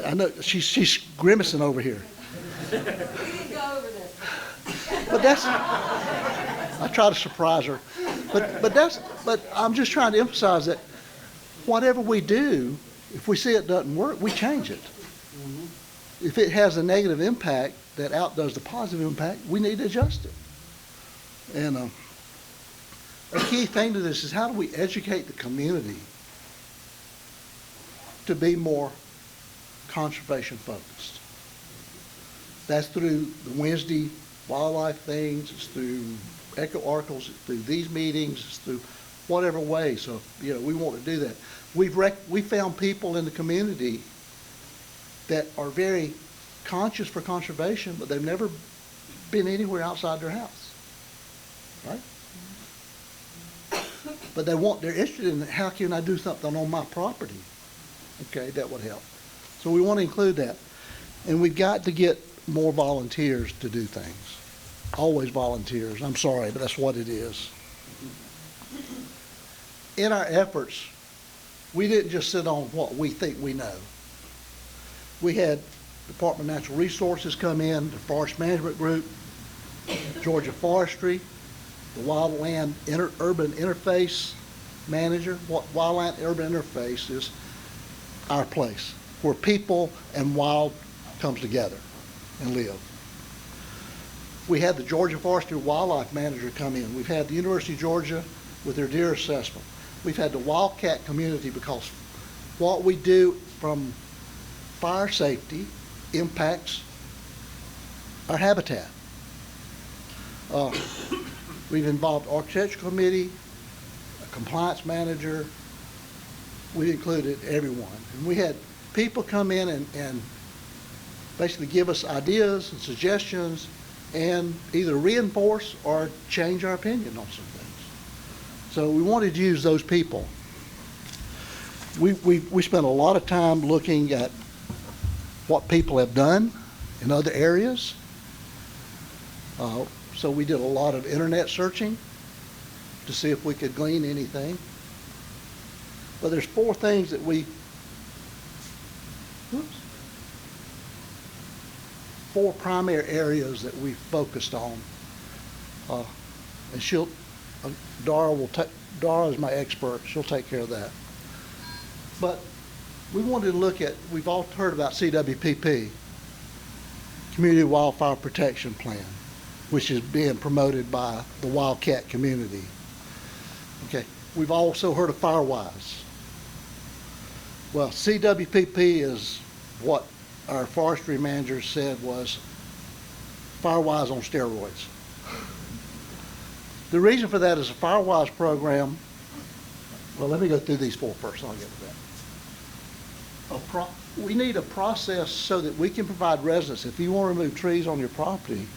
I know she's grimacing over here. We didn't go over this. But that's, I try to surprise her. But I'm just trying to emphasize that whatever we do, if we see it doesn't work, we change it. If it has a negative impact that outdoes the positive impact, we need to adjust it. And a key thing to this is how do we educate the community to be more conservation focused? That's through the Wednesday wildlife things, it's through echo articles, it's through these meetings, it's through whatever way. So, you know, we want to do that. We found people in the community that are very conscious for conservation, but they've never been anywhere outside their house, right? But they're interested in how can I do something on my property? Okay, that would help. So we want to include that. And we've got to get more volunteers to do things. Always volunteers. I'm sorry, but that's what it is. In our efforts, we didn't just sit on what we think we know. We had Department of Natural Resources come in, the Forest Management Group, Georgia Forestry, the Wildland Urban Interface Manager. What Wildland Urban Interface is our place where people and wild comes together and live. We had the Georgia Forestry Wildlife Manager come in. We've had the University of Georgia with their deer assessment. We've had the wildcat community because what we do from fire safety impacts our habitat. We've involved architectural committee, a compliance manager. We included everyone. And we had people come in and basically give us ideas and suggestions and either reinforce or change our opinion on some things. So we wanted to use those people. We spent a lot of time looking at what people have done in other areas. So we did a lot of internet searching to see if we could glean anything. But there's 4 things that we, four primary areas that we focused on. And Dara is my expert. She'll take care of that. But we wanted to look at, we've all heard about CWPP, Community Wildfire Protection Plan, which is being promoted by the Wildcat community. Okay, we've also heard of Firewise. Well, CWPP is what our forestry manager said was Firewise on steroids. The reason for that is a Firewise program, well, let me go through these four first, I'll get to that. We need a process so that we can provide residents, if you want to remove trees on your property,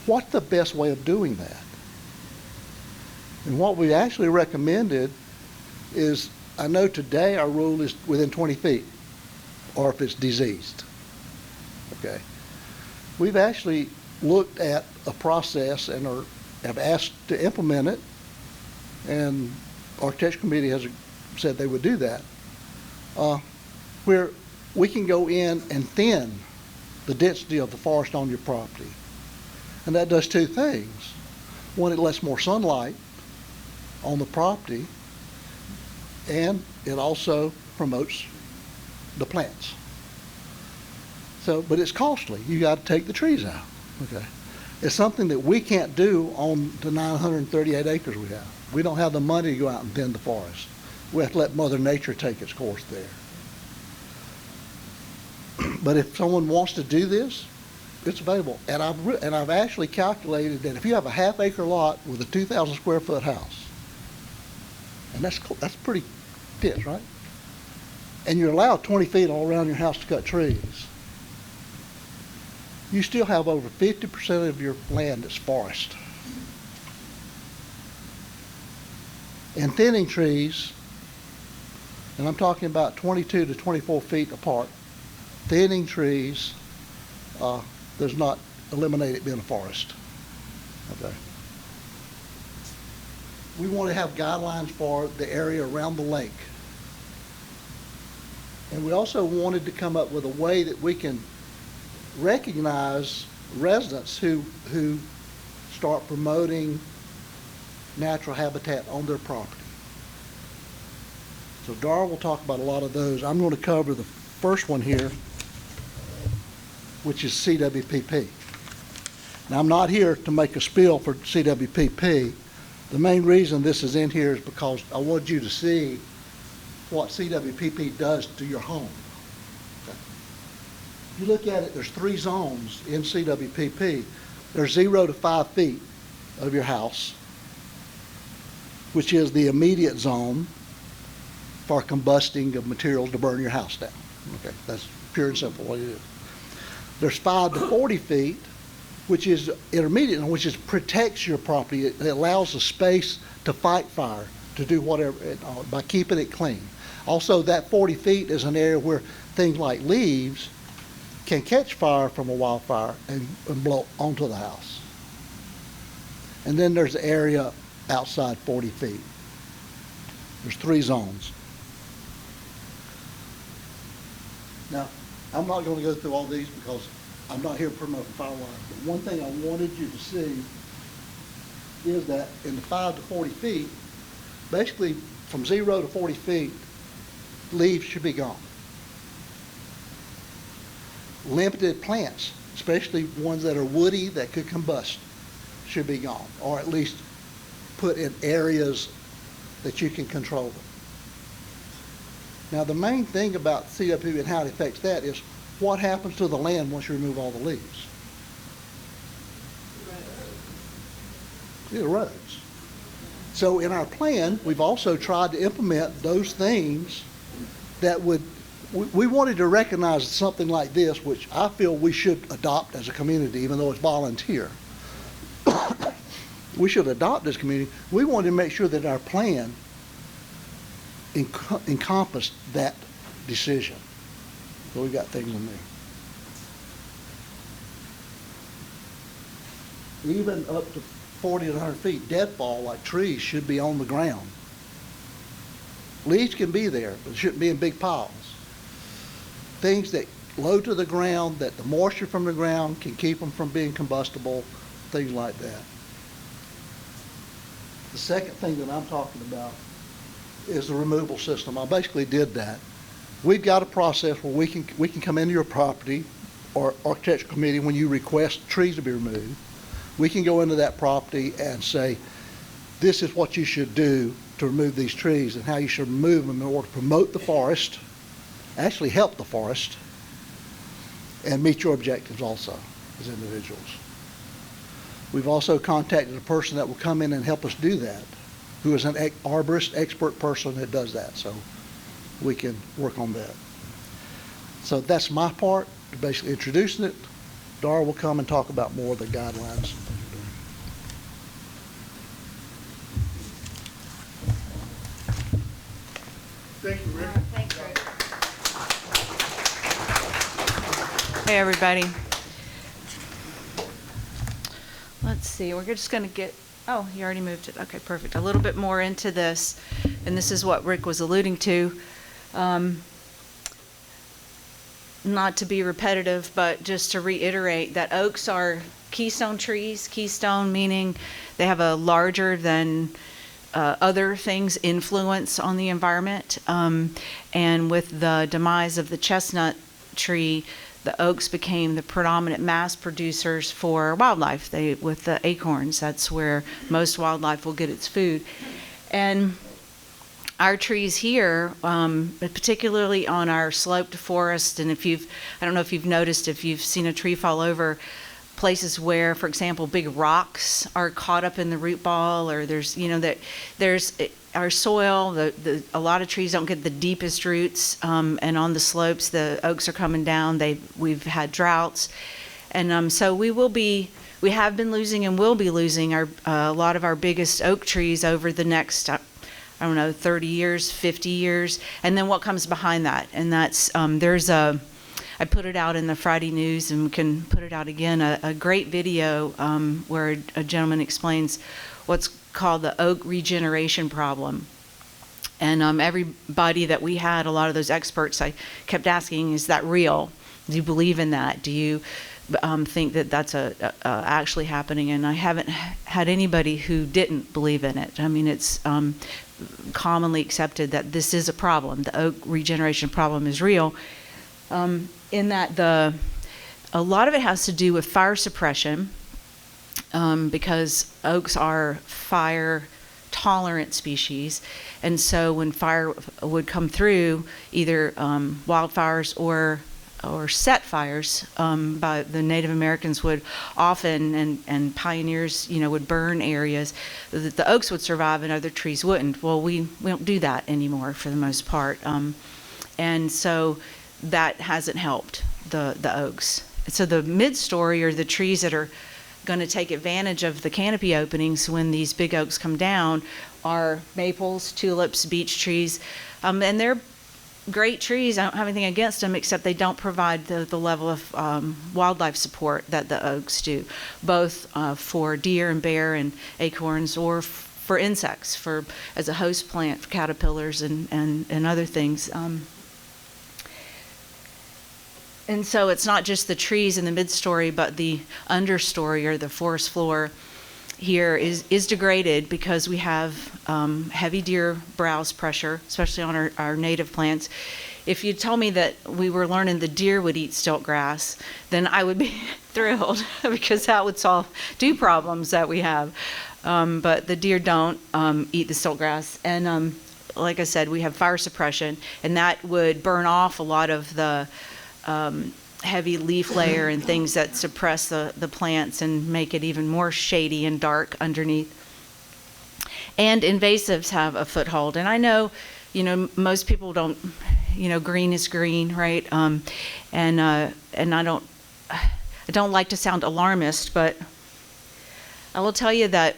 what's the best way of doing that? And what we actually recommended is, I know today our rule is within 20 feet, or if it's diseased. Okay. We've actually looked at a process and have asked to implement it, and Architecture Committee has said they would do that, where we can go in and thin the density of the forest on your property. And that does two things. One, it lets more sunlight on the property, and it also promotes the plants. So, but it's costly. You got to take the trees out. Okay. It's something that we can't do on the 938 acres we have. We don't have the money to go out and thin the forest. We have to let Mother Nature take its course there. But if someone wants to do this, it's available. And I've actually calculated that if you have a half-acre lot with a 2,000 square foot house, and that's pretty dense, right? And you're allowed 20 feet all around your house to cut trees, you still have over 50% of your land that's forest. And thinning trees, and I'm talking about 22 to 24 feet apart, thinning trees does not eliminate it being a forest. Okay. We want to have guidelines for the area around the lake. And we also wanted to come up with a way that we can recognize residents who start promoting natural habitat on their property. So Dara will talk about a lot of those. I'm going to cover the first one here, which is CWPP. Now, I'm not here to make a spiel for CWPP. The main reason this is in here is because I want you to see what CWPP does to your home. If you look at it, there's three zones in CWPP. There's 0 to 5 feet of your house, which is the immediate zone for combusting of materials to burn your house down. Okay, that's pure and simple what it is. There's 5 to 40 feet, which is intermediate, which protects your property. It allows the space to fight fire, to do whatever, by keeping it clean. Also, that 40 feet is an area where things like leaves can catch fire from a wildfire and blow onto the house. And then there's the area outside 40 feet. There's 3 zones. Now, I'm not going to go through all these because I'm not here to promote Firewise, but one thing I wanted you to see is that in the 5 to 40 feet, basically from 0 to 40 feet, leaves should be gone. Limited plants, especially ones that are woody that could combust, should be gone, or at least put in areas that you can control them. Now, the main thing about CWP and how it affects that is what happens to the land once you remove all the leaves. It erodes. So in our plan, we've also tried to implement those things that would, we wanted to recognize something like this, which I feel we should adopt as a community, even though it's volunteer. We should adopt this community. We wanted to make sure that our plan encompassed that decision. So we've got things in there. Even up to 40 to 100 feet, deadfall like trees should be on the ground. Leaves can be there, but it shouldn't be in big piles. Things that low to the ground, that the moisture from the ground can keep them from being combustible, things like that. The second thing that I'm talking about is the removal system. I basically did that. We've got a process where we can come into your property or architectural committee when you request trees to be removed. We can go into that property and say, this is what you should do to remove these trees and how you should remove them in order to promote the forest, actually help the forest, and meet your objectives also as individuals. We've also contacted a person that will come in and help us do that, who is an arborist expert person that does that, so we can work on that. So that's my part, basically introducing it. Dara will come and talk about more of the guidelines. Thank you, Rick. Thanks, Rick. Hey, everybody. Let's see, we're just going to get, oh, you already moved it. Okay, perfect. A little bit more into this, and this is what Rick was alluding to. Not to be repetitive, but just to reiterate that oaks are keystone trees. Keystone meaning they have a larger than other things influence on the environment. And with the demise of the chestnut tree, the oaks became the predominant mass producers for wildlife. With the acorns, that's where most wildlife will get its food. And our trees here, particularly on our sloped forest, and I don't know if you've noticed, if you've seen a tree fall over, places where, for example, big rocks are caught up in the root ball, or there's our soil, a lot of trees don't get the deepest roots, and on the slopes, the oaks are coming down. We've had droughts, and so we have been losing and will be losing a lot of our biggest oak trees over the next, 30 years, 50 years, and then what comes behind that, and that's I put it out in the Friday news, and we can put it out again, a great video where a gentleman explains what's called the oak regeneration problem. And everybody that we had, a lot of those experts, I kept asking, is that real? Do you believe in that? Do you think that that's actually happening? And I haven't had anybody who didn't believe in it. I mean, it's commonly accepted that this is a problem. The oak regeneration problem is real. In that a lot of it has to do with fire suppression, because oaks are fire tolerant species, and so when fire would come through, either wildfires or set fires, by the Native Americans would often, and pioneers, would burn areas that the oaks would survive and other trees wouldn't. Well, we don't do that anymore for the most part, and so that hasn't helped the oaks. So the mid-story, or the trees that are going to take advantage of the canopy openings when these big oaks come down, are maples, tulips, beech trees, and they're great trees. I don't have anything against them, except they don't provide the level of wildlife support that the oaks do, both for deer and bear and acorns, or for insects, as a host plant for caterpillars and other things. And so it's not just the trees in the mid-story, but the understory, or the forest floor here is degraded because we have heavy deer browse pressure, especially on our native plants. If you told me that we were learning the deer would eat stilt grass, then I would be thrilled, because that would solve 2 problems that we have. But the deer don't eat the stilt grass. And like I said, we have fire suppression, and that would burn off a lot of the heavy leaf layer and things that suppress the plants and make it even more shady and dark underneath. And invasives have a foothold. And I know, most people don't, green is green, right? And I don't like to sound alarmist, but I will tell you that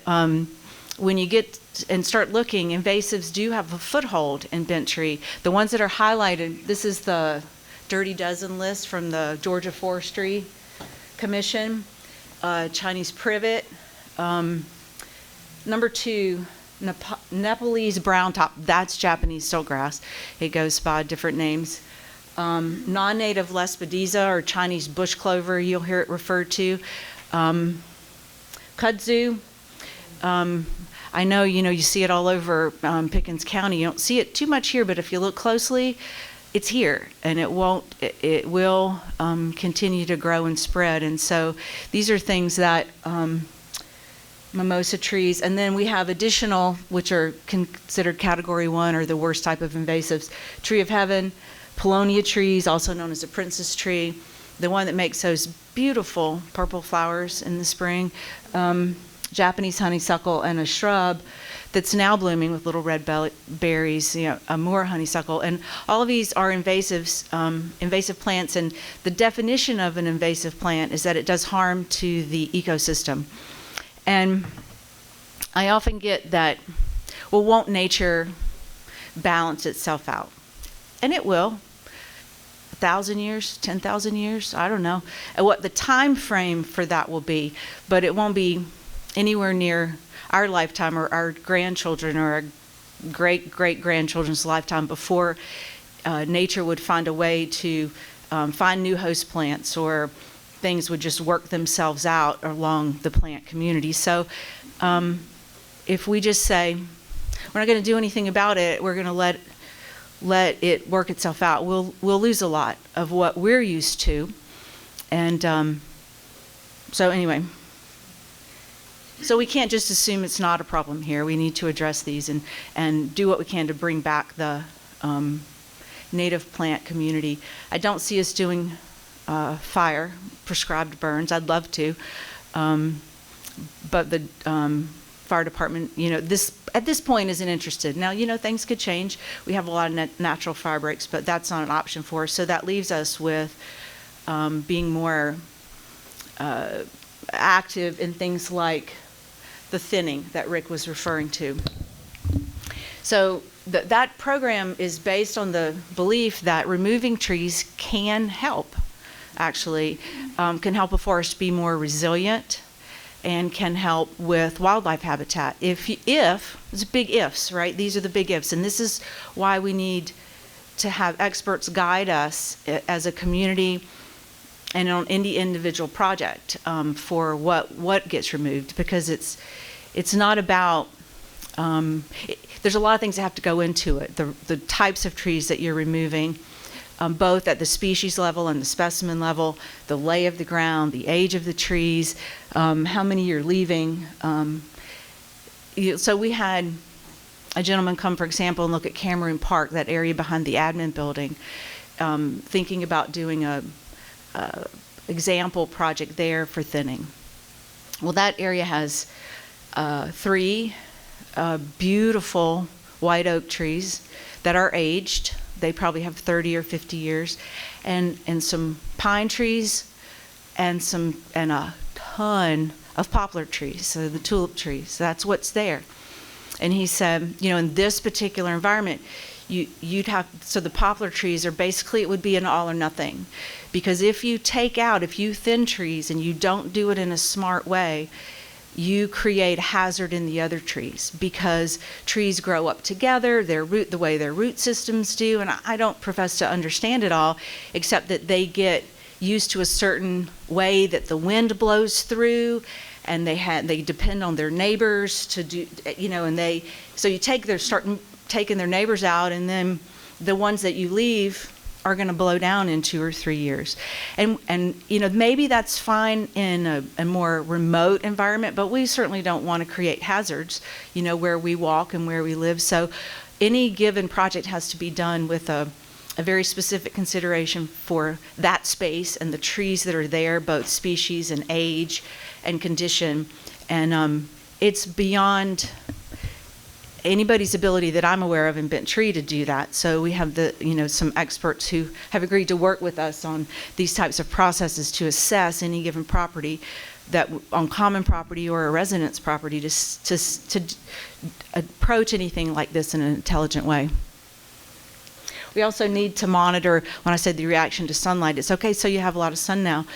when you get and start looking, invasives do have a foothold in bent tree. The ones that are highlighted, this is the Dirty Dozen list from the Georgia Forestry Commission. Chinese privet. Number 2, Nepalese brown top. That's Japanese siltgrass. It goes by different names. Non-native lespedeza or Chinese bush clover, you'll hear it referred to. Kudzu, I know, you see it all over Pickens County. You don't see it too much here, but if you look closely, it's here, and it will continue to grow and spread. And so these are things that mimosa trees, and then we have additional, which are considered category 1 or the worst type of invasives. Tree of heaven, paulownia trees, also known as the princess tree, the one that makes those beautiful purple flowers in the spring, Japanese honeysuckle, and a shrub that's now blooming with little red berries, a Moor honeysuckle. And all of these are invasives, invasive plants, and the definition of an invasive plant is that it does harm to the ecosystem. And I often get that, well, won't nature balance itself out? And it will. 1,000 years, 10,000 years, I don't know, and what the time frame for that will be, but it won't be anywhere near our lifetime or our grandchildren or our great-great-grandchildren's lifetime before nature would find a way to find new host plants, or things would just work themselves out along the plant community. So if we just say, we're not going to do anything about it, we're going to let it work itself out, we'll lose a lot of what we're used to. And so anyway, so we can't just assume it's not a problem here. We need to address these and do what we can to bring back the native plant community. I don't see us doing fire, prescribed burns. I'd love to, but the fire department, this at this point isn't interested. Now, things could change. We have a lot of natural fire breaks, but that's not an option for us. So that leaves us with being more active in things like the thinning that Rick was referring to. So that program is based on the belief that removing trees can help, actually, can help a forest be more resilient and can help with wildlife habitat. If it's big ifs, right? These are the big ifs, and this is why we need to have experts guide us as a community and on any individual project for what gets removed, because it's not about there's a lot of things that have to go into it. The types of trees that you're removing, both at the species level and the specimen level, the lay of the ground, the age of the trees, how many you're leaving. So we had a gentleman come, for example, and look at Cameron Park, that area behind the admin building, thinking about doing a example project there for thinning. Well, that area has 3 beautiful white oak trees that are aged. They probably have 30 or 50 years, and some pine trees, and a ton of poplar trees, so the tulip trees. That's what's there. And he said, in this particular environment, you'd have, so the poplar trees are basically, it would be an all or nothing, because if you thin trees and you don't do it in a smart way, you create hazard in the other trees, because trees grow up together, the way their root systems do, and I don't profess to understand it all, except that they get used to a certain way that the wind blows through, and they depend on their neighbors to do, and so you start taking their neighbors out, and then the ones that you leave are going to blow down in 2 or 3 years. And maybe that's fine in a more remote environment, but we certainly don't want to create hazards, where we walk and where we live. So any given project has to be done with a very specific consideration for that space and the trees that are there, both species and age and condition. And it's beyond anybody's ability that I'm aware of in Bent Tree to do that. So we have some experts who have agreed to work with us on these types of processes to assess any given property, that on common property or a residence property, to approach anything like this in an intelligent way. We also need to monitor, when I said the reaction to sunlight, it's okay, so you have a lot of sun now.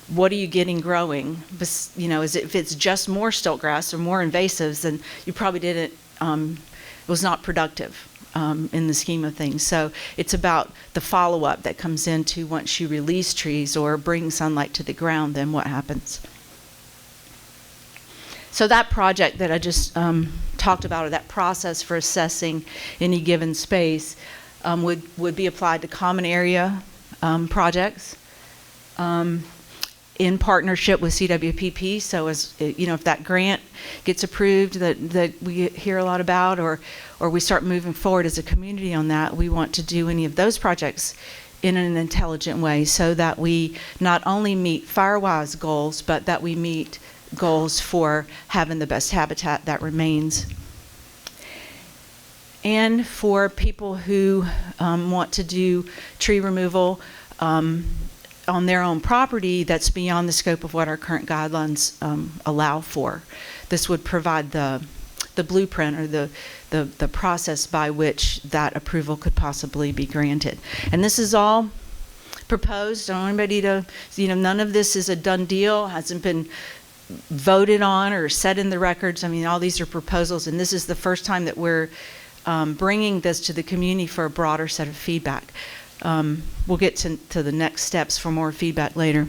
What are you getting growing? If it's just more stilt grass or more invasives, then you probably didn't, it was not productive. in the scheme of things. So it's about the follow-up that comes into once you release trees or bring sunlight to the ground, then what happens. So that project that I just talked about, or that process for assessing any given space, would be applied to common area projects in partnership with CWPP. So as you know, if that grant gets approved that we hear a lot about, or we start moving forward as a community on that, we want to do any of those projects in an intelligent way so that we not only meet fire-wise goals, but that we meet goals for having the best habitat that remains. And for people who want to do tree removal on their own property that's beyond the scope of what our current guidelines allow for. This would provide the blueprint or the process by which that approval could possibly be granted. And this is all proposed. I don't want anybody to, none of this is a done deal, hasn't been voted on or set in the records. I mean, all these are proposals, and this is the first time that we're bringing this to the community for a broader set of feedback. We'll get to the next steps for more feedback later.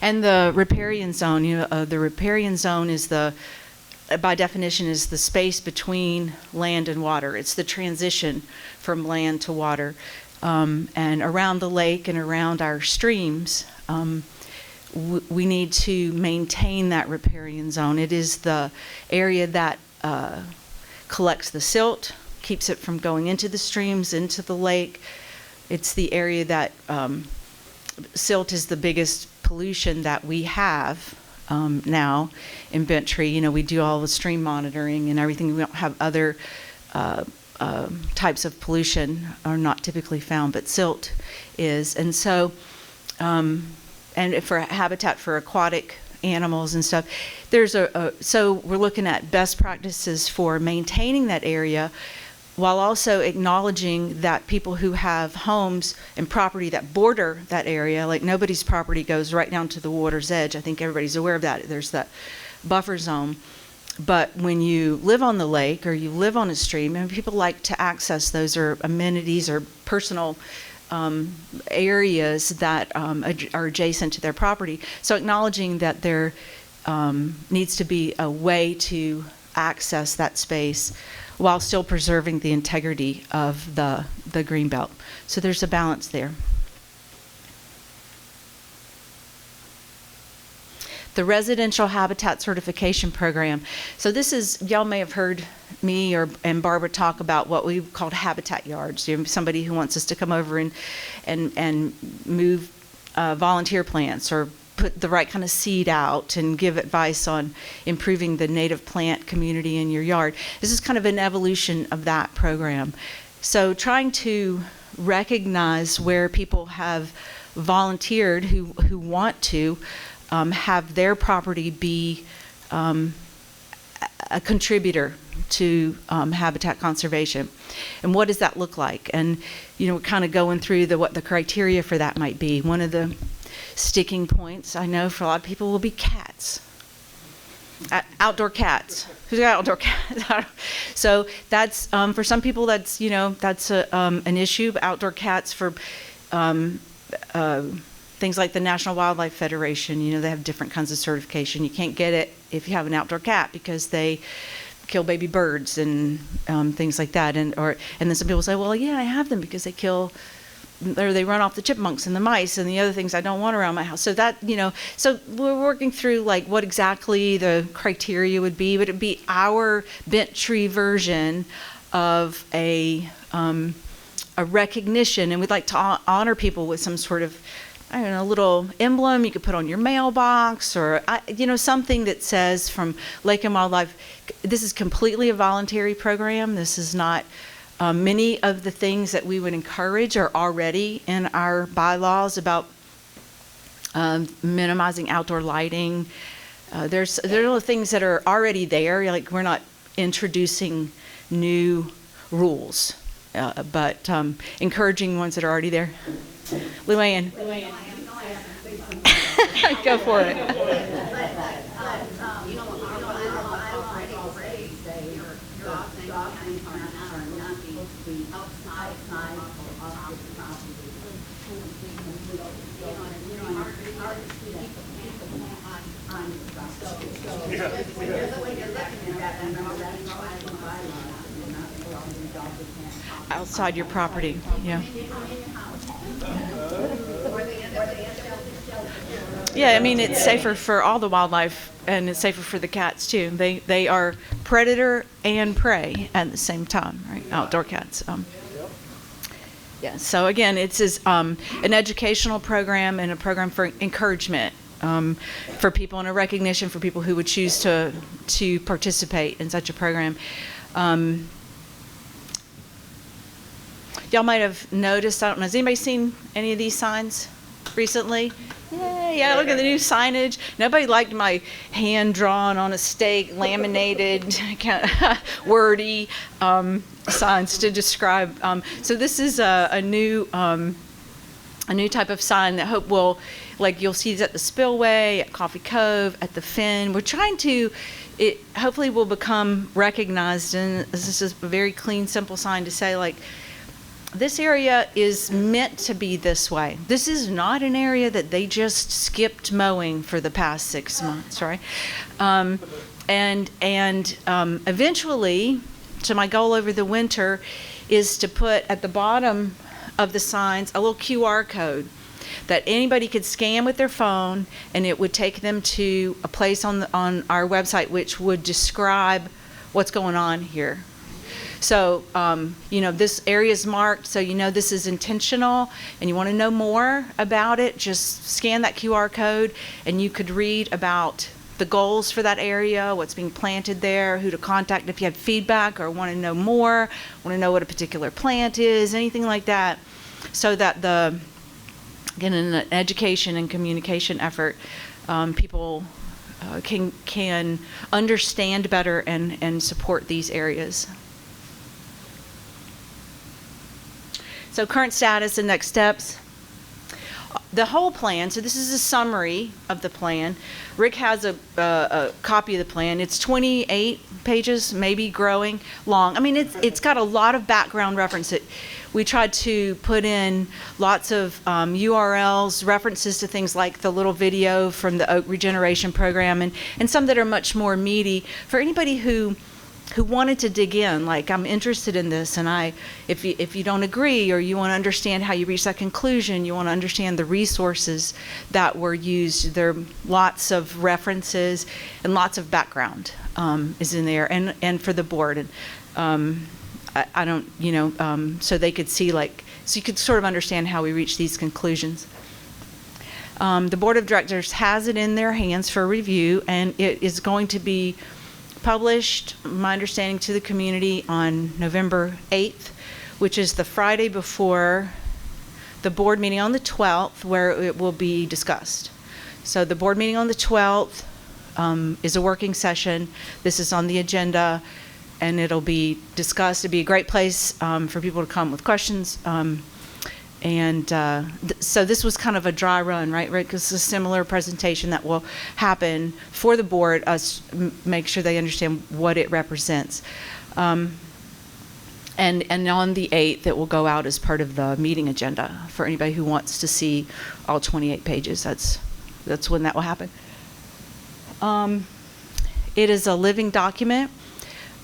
And the riparian zone, the riparian zone is by definition, is the space between land and water. It's the transition from land to water. And around the lake and around our streams, we need to maintain that riparian zone. It is the area that collects the silt, keeps it from going into the streams, into the lake. It's the area that silt is the biggest pollution that we have now in Bent Tree. We do all the stream monitoring and everything. We don't have other types of pollution are not typically found, but silt is. And so, and for habitat for aquatic animals and stuff, there's so we're looking at best practices for maintaining that area, while also acknowledging that people who have homes and property that border that area, like nobody's property goes right down to the water's edge. I think everybody's aware of that. There's that buffer zone. But when you live on the lake or you live on a stream, and people like to access those or amenities or personal areas that are adjacent to their property. So acknowledging that there needs to be a way to access that space while still preserving the integrity of the greenbelt. So there's a balance there. The Residential Habitat Certification Program. So this is, y'all may have heard me and Barbara talk about what we called habitat yards. Somebody who wants us to come over and move volunteer plants or put the right kind of seed out and give advice on improving the native plant community in your yard. This is kind of an evolution of that program. So trying to recognize where people have volunteered who want to have their property be a contributor to habitat conservation. And what does that look like? And we're kind of going through what the criteria for that might be. One of the sticking points I know for a lot of people will be cats. Outdoor cats. Who's got outdoor cats? So that's for some people that's that's an issue. But outdoor cats for things like the National Wildlife Federation, they have different kinds of certification. You can't get it if you have an outdoor cat because they kill baby birds and things like that. And then some people say, well, yeah, I have them because they run off the chipmunks and the mice and the other things I don't want around my house. So that, so we're working through like what exactly the criteria would be. Would it be our Bent Tree version of a recognition? And we'd like to honor people with some sort of, I don't know, a little emblem you could put on your mailbox or, something that says from Lake and Wildlife, this is completely a voluntary program. This is not, many of the things that we would encourage are already in our bylaws about minimizing outdoor lighting. There's things that are already there, like we're not introducing new rules, but encouraging ones that are already there. LouAnn. Go for it. Outside your property, yeah. Yeah, I mean, it's safer for all the wildlife, and it's safer for the cats too. They are predator and prey at the same time, right? Outdoor cats. Yeah. So again, it's an educational program and a program for encouragement for people, and a recognition for people who would choose to participate in such a program. Y'all might have noticed, I don't know, has anybody seen any of these signs recently? Yeah, look at the new signage. Nobody liked my hand-drawn on a stake, laminated, kind of wordy signs to describe. So this is a new type of sign that I hope will, like you'll see these at the Spillway, at Coffee Cove, at the Finn. We're trying to, it hopefully will become recognized, and this is a very clean, simple sign to say, like, this area is meant to be this way. This is not an area that they just skipped mowing for the past 6 months, right? Eventually, so my goal over the winter is to put at the bottom of the signs a little QR code that anybody could scan with their phone, and it would take them to a place on our website which would describe what's going on here. So, this area is marked, so you know this is intentional, and you want to know more about it, just scan that QR code, and you could read about the goals for that area, what's being planted there, who to contact if you have feedback or want to know more, want to know what a particular plant is, anything like that, so that again, in an education and communication effort, people can understand better and support these areas. So current status and next steps. The whole plan, so this is a summary of the plan. Rick has a copy of the plan. It's 28 pages, maybe growing long. I mean, it's got a lot of background reference. We tried to put in lots of URLs, references to things like the little video from the Oak Regeneration Program, and some that are much more meaty. For anybody who wanted to dig in, like, I'm interested in this, and if you don't agree, or you want to understand how you reach that conclusion, you want to understand the resources that were used, there are lots of references and lots of background is in there, and for the board, and I don't, so they could see, like, so you could sort of understand how we reach these conclusions. The board of directors has it in their hands for review, and it is going to be published, my understanding, to the community on November 8th, which is the Friday before the board meeting on the 12th, where it will be discussed. So the board meeting on the 12th is a working session. This is on the agenda, and it'll be discussed. It'll be a great place for people to come with questions. So this was kind of a dry run, right? Because it's a similar presentation that will happen for the board, us make sure they understand what it represents. And on the 8th, it will go out as part of the meeting agenda for anybody who wants to see all 28 pages. That's when that will happen. It is a living document.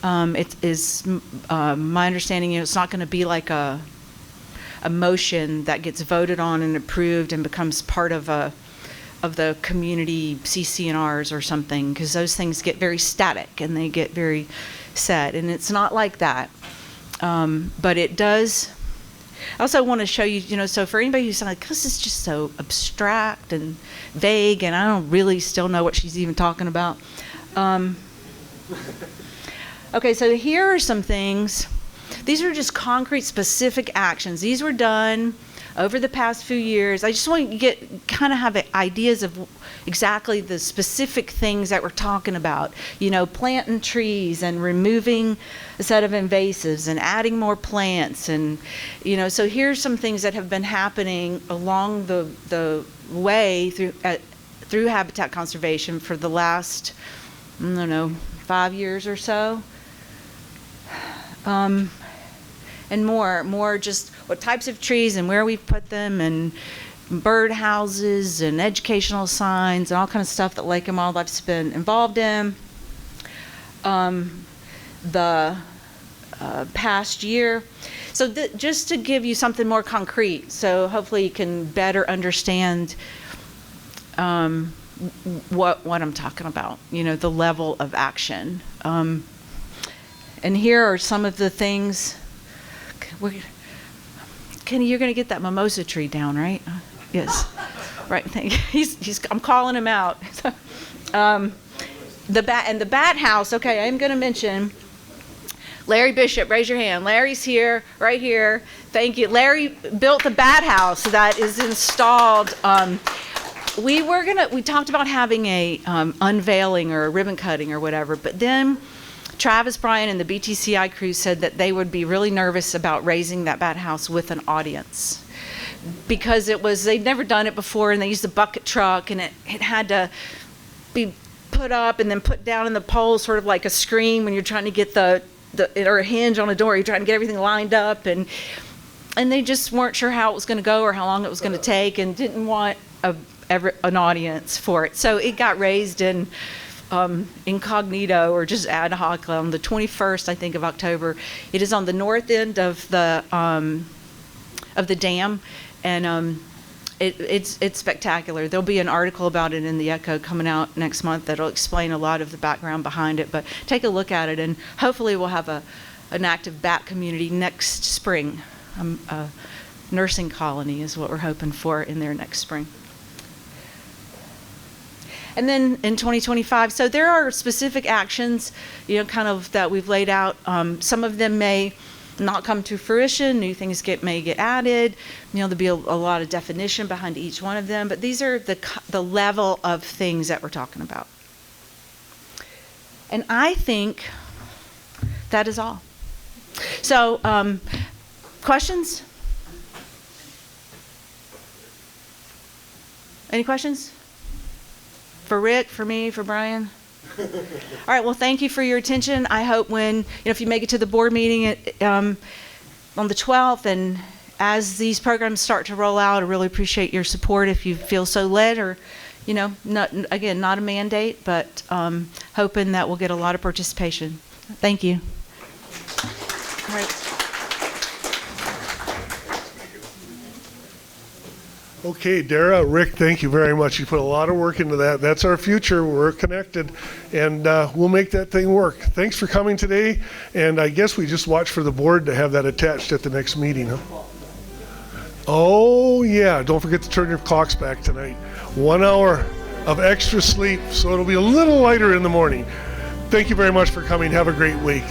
It is my understanding, it's not going to be like a motion that gets voted on and approved and becomes part of the community CC&Rs or something, because those things get very static and they get very set, and it's not like that. But it does. I also want to show you, so for anybody who's like, this is just so abstract and vague, and I don't really still know what she's even talking about. Okay, so here are some things. These are just concrete, specific actions. These were done over the past few years. I just want you to kind of have ideas of exactly the specific things that we're talking about. Planting trees and removing a set of invasives and adding more plants. And, so here's some things that have been happening along the way through habitat conservation for the last, 5 years or so. and more just what types of trees and where we've put them, and bird houses and educational signs and all kind of stuff that Lake and Wildlife's been involved in. The past year. So just to give you something more concrete, so hopefully you can better understand what I'm talking about, the level of action. And here are some of the things. Kenny, you're going to get that mimosa tree down, right? Yes. Right. Thank you. I'm calling him out. The bat house. Okay, I'm going to mention Larry Bishop. Raise your hand. Larry's here, right here. Thank you. Larry built the bat house that is installed. We talked about having a unveiling or a ribbon cutting or whatever, but then Travis, Brian, and the BTCI crew said that they would be really nervous about raising that bat house with an audience, because they'd never done it before, and they used a bucket truck, and it had to be put up and then put down in the pole, sort of like a screen when you're trying to get or a hinge on a door, you're trying to get everything lined up, and they just weren't sure how it was going to go or how long it was going to take, and didn't want an audience for it. So it got raised in incognito, or just ad hoc, on the 21st, I think, of October. It is on the north end of the dam, and it's spectacular. There'll be an article about it in the Echo coming out next month that'll explain a lot of the background behind it. But take a look at it, and hopefully we'll have an active bat community next spring. A nursing colony is what we're hoping for in there next spring. And then in 2025, so there are specific actions, kind of that we've laid out. Some of them may not come to fruition. New things may get added. There'll be a lot of definition behind each one of them. But these are the level of things that we're talking about. And I think that is all. So, questions? Any questions? For Rick, for me, for Brian? All right, well, thank you for your attention. I hope if you make it to the board meeting on the 12th, and as these programs start to roll out, I really appreciate your support if you feel so led, or, not a mandate, but hoping that we'll get a lot of participation. Thank you. All right. Okay, Dara, Rick, thank you very much. You put a lot of work into that. That's our future. We're connected, and we'll make that thing work. Thanks for coming today, and I guess we just watch for the board to have that attached at the next meeting, huh? Oh, yeah, don't forget to turn your clocks back tonight. 1 hour of extra sleep, so it'll be a little lighter in the morning. Thank you very much for coming. Have a great week.